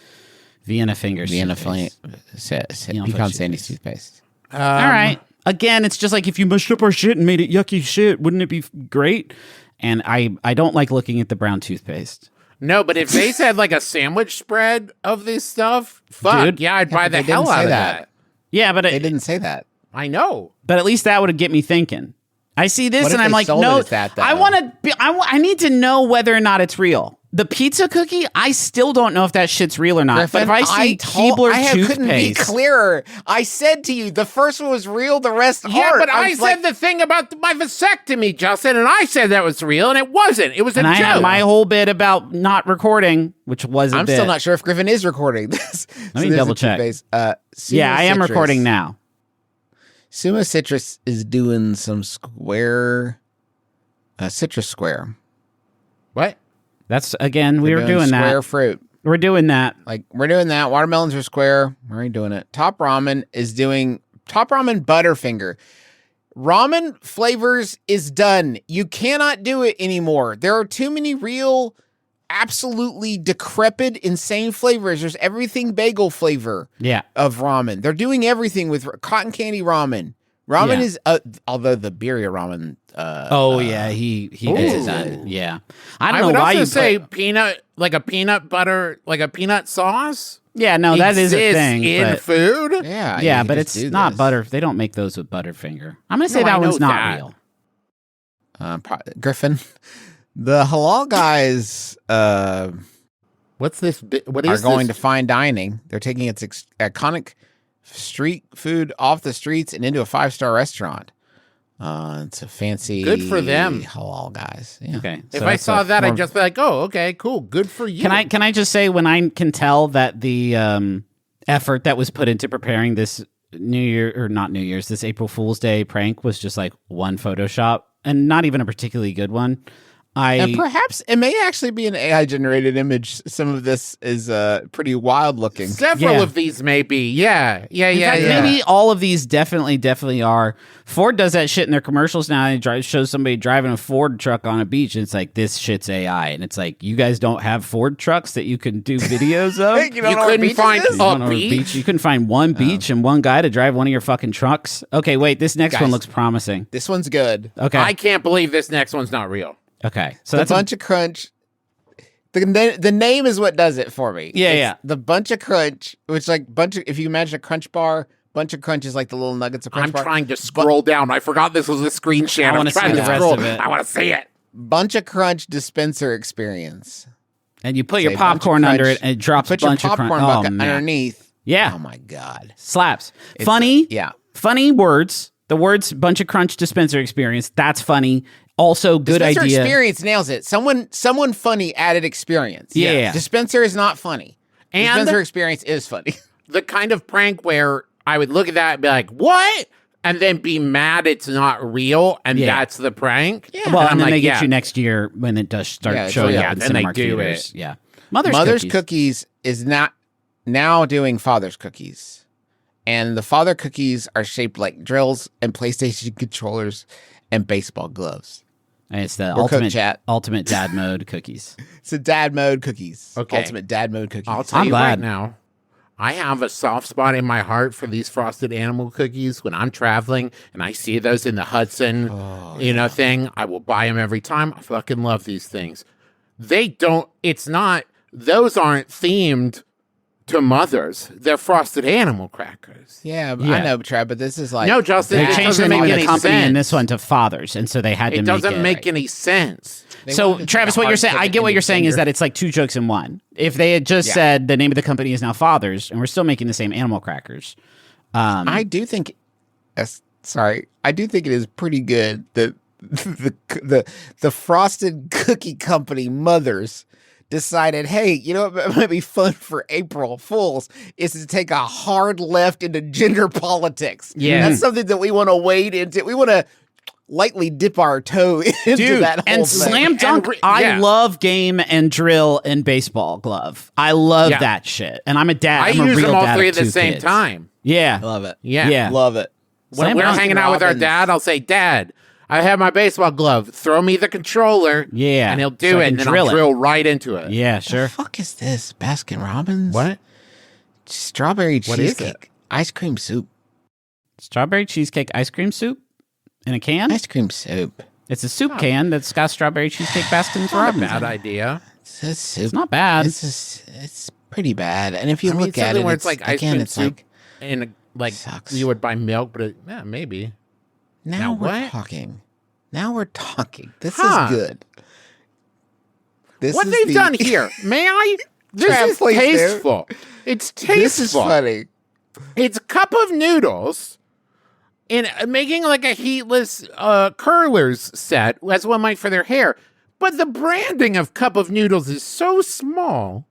Vienna Fingers toothpaste. Pecan Sandy's toothpaste. All right. Again, it's just like if you mushed up our shit and made it yucky shit, wouldn't it be great? And I don't like looking at the brown toothpaste. No, but if they said like a sandwich spread of this stuff, fuck Dude. yeah, I'd buy the they didn't hell say out of that. that. Yeah, but They didn't say that. I know. But at least that would get me thinking. I see this What if and I'm they like, sold it no, as that, though? I want to. I need to know whether or not it's real. The pizza cookie, I still don't know if that shit's real or not. Griffin, but if I see Keebler couldn't be toothpaste, clearer. I said to you, the first one was real, the rest Yeah, aren't. but I was said like, the thing about my vasectomy, Justin, and I said that was real, and it wasn't. It was a and I joke. had my whole bit about not recording, which was a I'm bit. still not sure if Griffin is recording this. Let me double check. Yeah, I am recording now. Suma Citrus is doing some citrus square. What? That's again, we They're were doing square that. fruit. We're doing that. Like we're doing that. Watermelons are square. We're already doing it. Top Ramen is doing Top Ramen Butterfinger. Ramen flavors is done. You cannot do it anymore. There are too many real, absolutely decrepit, insane flavors. There's everything bagel flavor Yeah. of ramen. They're doing everything with cotton candy ramen, Ramen Yeah. is, although the birria ramen. He gets it done. Yeah, I don't I would know why also you say put, peanut, like a peanut butter, like a peanut sauce. Yeah, no, that is a exists thing in but, food. Yeah, Yeah, you but just it's do not this. butter. They don't make those with Butterfinger. I'm gonna say No, I that know one's not that. real. Griffin, the halal guys What's this? What are is going this? to fine dining. They're taking its iconic street food off the streets and into a 5-star restaurant. It's a fancy. Good for them. Halal guys. Yeah. Okay, If I saw that, I'd just be like, "Oh, okay, cool, good for you." Can I just say when I can tell that the effort that was put into preparing this this April Fool's Day prank was just like one Photoshop and not even a particularly good one. And perhaps it may actually be an AI generated image. Some of this is pretty wild looking. Several of these may be. Yeah. In fact, maybe all of these definitely are. Ford does that shit in their commercials now. They shows somebody driving a Ford truck on a beach, and it's like, this shit's AI. And it's like, you guys don't have Ford trucks that you can do videos of? You couldn't find a beach? You couldn't find one beach and one guy to drive one of your fucking trucks? Okay, wait, this next one looks promising. This one's good. Okay. I can't believe this next one's not real. Okay. So the that's bunch of crunch. The name is what does it for me. Yeah. The bunch of crunch, which if you imagine a crunch bar, bunch of crunch is like the little nuggets of crunch I'm bar. trying to scroll down. I forgot this was a screen share. I wanna see the rest of it. I want to see it. Bunch of crunch dispenser experience. And you put Say your bunch of popcorn under crunch. it and it drops a Put your bunch of crunch. popcorn Oh, bucket man. underneath. Yeah. Oh my god. Slaps. It's Funny. yeah. Funny words. The words bunch of crunch dispenser experience. That's funny. Also good Dispenser idea. experience nails it. Someone funny added experience. Yeah. Dispenser is not funny. And Dispenser experience is funny. the kind of prank where I would look at that and be like, "What?" and then be mad it's not real, and that's the prank. Yeah. Well, and then they get you next year when it does start showing up in then they Cinemark do theaters. it. Yeah. Mother's Cookies is not now doing Father's Cookies. And the Father Cookies are shaped like drills and PlayStation controllers and baseball gloves. And it's the Or Cook Chat. ultimate dad mode cookies. It's a dad mode cookies. Okay. Ultimate dad mode cookies. I'll tell you right now, I have a soft spot in my heart for these frosted animal cookies. When I'm traveling and I see those in the Hudson, thing, I will buy them every time. I fucking love these things. Those aren't themed to mothers. They're frosted animal crackers. Yeah, I know, Trav, but this is like... No, Justin, They it changed doesn't the name make of the any company in sense. this one to fathers, and so they had to It make it. doesn't make any sense. So, Travis, what you're saying, I get what you're saying is that it's like two jokes in one. If they had just said the name of the company is now Fathers, and we're still making the same animal crackers. I do think... I do think it is pretty good that the Frosted Cookie Company mothers decided, hey, you know what might be fun for April Fools is to take a hard left into gender politics. Yeah. That's something that we want to wade into. We want to lightly dip our toe into that whole and thing. slam dunk. I love game and drill and baseball glove. I love that shit. And I'm a dad. I I'm a use real them all dad three of at the two same kids. time. Yeah. Love it. Yeah. Love it. When we're hanging out with our dad, I'll say, "Dad, I have my baseball glove. Throw me the controller." Yeah. And he'll do So I it, can and then drill I'll it. drill right into it. Yeah, sure. What the fuck is this? Baskin Robbins? What? Strawberry What is cheesecake. Ice cream soup. Strawberry cheesecake ice cream soup in a can? Ice cream soup. It's a soup can that's got strawberry cheesecake Baskin Not a Robbins. bad idea. It's soup. It's not bad. It's pretty bad. And if you I mean, look at something it, where it's like ice again, cream it's soup, like and like sucks. you would buy milk, but maybe. now we're what? talking. Now we're talking. This Huh. is good. This What is they've the- done here, may I? This Trav, is please do. tasteful. It's tasteful. This is funny. It's a cup of noodles and making like a heatless curlers set, as one might for their hair. But the branding of cup of noodles is so small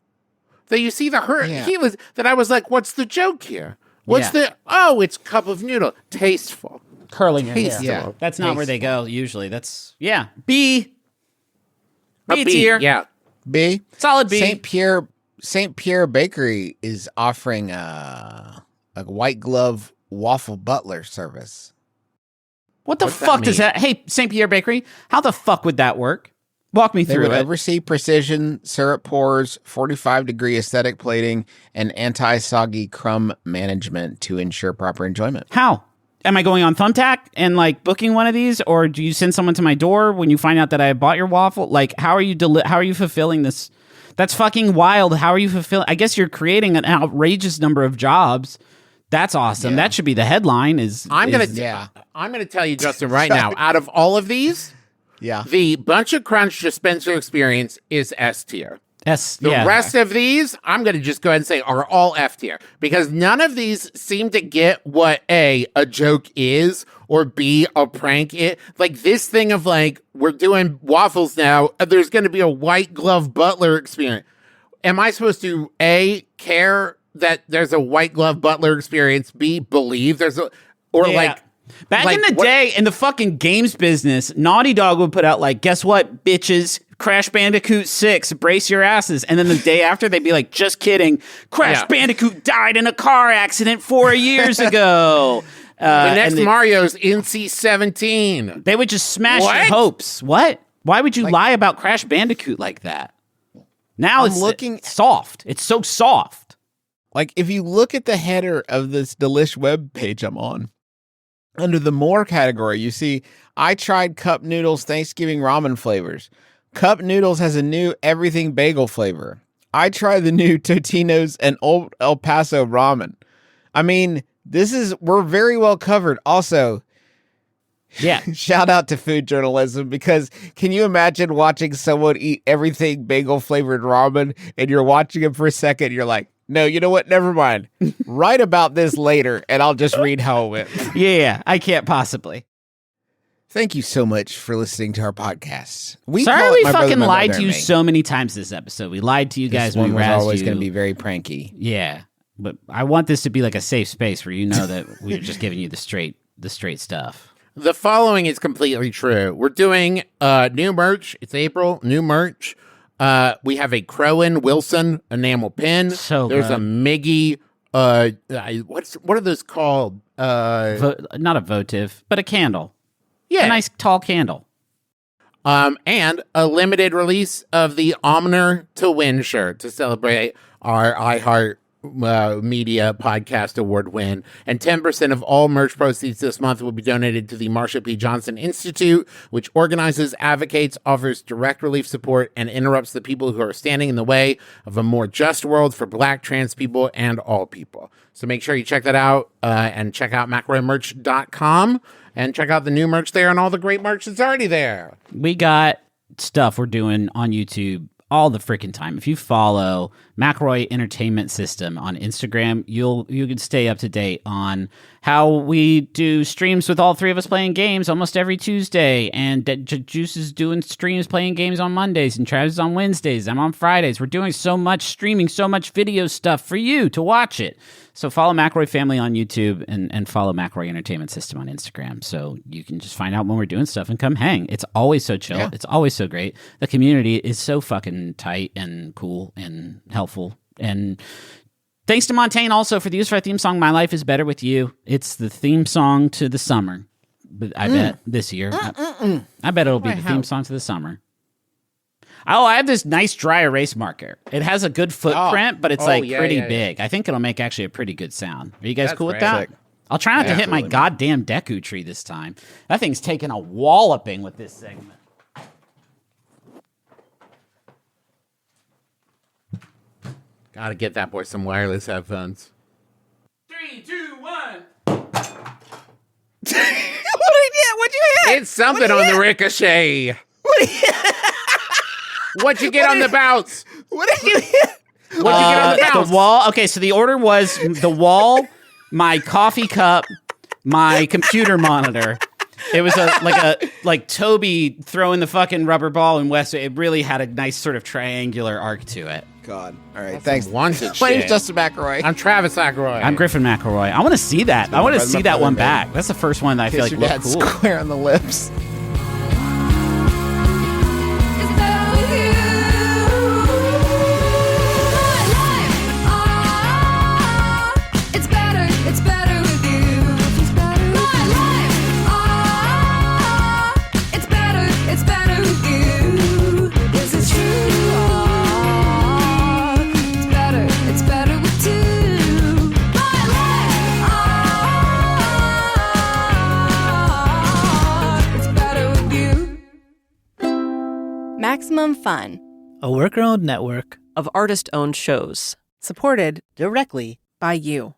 that you see the heatless that I was like, what's the joke here? What's it's cup of noodle. Tasteful. Curling your hair. Tasteful. Yeah. That's not where they go usually. That's, B. A B B, tier. yeah. B. Solid B. St. Pierre Bakery is offering a white glove waffle butler service. What the What's that fuck does mean? that? Hey, St. Pierre Bakery, how the fuck would that work? Walk me They through would it. oversee precision syrup pours, 45-degree aesthetic plating, and anti-soggy crumb management to ensure proper enjoyment. How? am I going on Thumbtack and like booking one of these, or do you send someone to my door when you find out that I bought your waffle? Like, how are you fulfilling this? That's fucking wild. How are you fulfilling? I guess you're creating an outrageous number of jobs. That's awesome. That should be the headline. I'm gonna tell you, Justin, right now. Out of all of these, the Bunch of Crunch dispenser experience is S tier. The rest of these, I'm going to just go ahead and say, are all F tier, because none of these seem to get what A, a joke is, or B, a prank is. Like this thing of like, we're doing waffles now, there's going to be a white glove butler experience. Am I supposed to A, care that there's a white glove butler experience, B, believe there's a, or like... Back in the day, in the fucking games business, Naughty Dog would put out like, guess what, bitches? Crash Bandicoot 6, brace your asses. And then the day after, they'd be like, just kidding. Crash Bandicoot died in a car accident 4 years ago. The next Mario's NC-17. They would just smash your hopes. What? Why would you lie about Crash Bandicoot like that? Now it's soft. It's so soft. Like, if you look at the header of this Delish web page I'm on, under the more category, you see, I tried Cup Noodles Thanksgiving ramen flavors. Cup Noodles has a new everything bagel flavor. I tried the new Totino's and Old El Paso ramen. I mean, we're very well covered. Also, shout out to food journalism, because can you imagine watching someone eat everything bagel flavored ramen and you're watching them for a second, you're like, no, you know what? Never mind. Write about this later, and I'll just read how it went. Yeah, I can't possibly. Thank you so much for listening to our podcast. Sorry we fucking lied to you so many times this episode. We lied to you guys when we razzed you. This one was always going to be very pranky. Yeah, but I want this to be like a safe space where you know that we're just giving you the straight stuff. The following is completely true. We're doing new merch. It's April. New merch. We have a Crowan Wilson enamel pin. There's a Miggy. What are those called? Not a votive, but a candle. Yeah, a nice tall candle. And a limited release of the Omner to Win shirt to celebrate our iHeart Media Podcast Award win. And 10% of all merch proceeds this month will be donated to the Marsha P. Johnson Institute, which organizes, advocates, offers direct relief support, and interrupts the people who are standing in the way of a more just world for Black, trans people, and all people. So make sure you check that out and check out McElroymerch.com and check out the new merch there and all the great merch that's already there. We got stuff we're doing on YouTube all the freaking time. If you follow McElroy Entertainment System on Instagram, you can stay up to date on how we do streams with all three of us playing games almost every Tuesday, and Juice is doing streams playing games on Mondays, and Travis is on Wednesdays. I'm on Fridays. We're doing so much streaming, so much video stuff for you to watch it. So follow McElroy Family on YouTube and follow McElroy Entertainment System on Instagram, so you can just find out when we're doing stuff and come hang. It's always so chill. Yeah. It's always so great. The community is so fucking tight and cool and helpful. And thanks to Montaigne also for the use of our theme song, My Life is Better With You. It's the theme song to the summer. But I bet this year. I bet it'll be the theme song to the summer. Oh, I have this nice dry erase marker. It has a good footprint, but it's pretty big. I think it'll make actually a pretty good sound. Are you guys cool with that? Sick. I'll try not to hit my goddamn Deku tree this time. That thing's taking a walloping with this segment. Gotta get that boy some wireless headphones. 3, 2, 1. What'd you hit? It's something on the ricochet. What'd you get on the bounce? What did you hit? What'd you get on the bounce? The wall. Okay, so the order was the wall, my coffee cup, my computer monitor. It was like Toby throwing the fucking rubber ball in West. It really had a nice sort of triangular arc to it. God. All right. Thanks. My name's Justin McElroy. I'm Travis McElroy. I'm Griffin McElroy. I want to see that. I want to see that one back. That's the first one that I feel like looked cool. Square on the lips. Maximum Fun, a worker-owned network of artist-owned shows. Supported directly by you.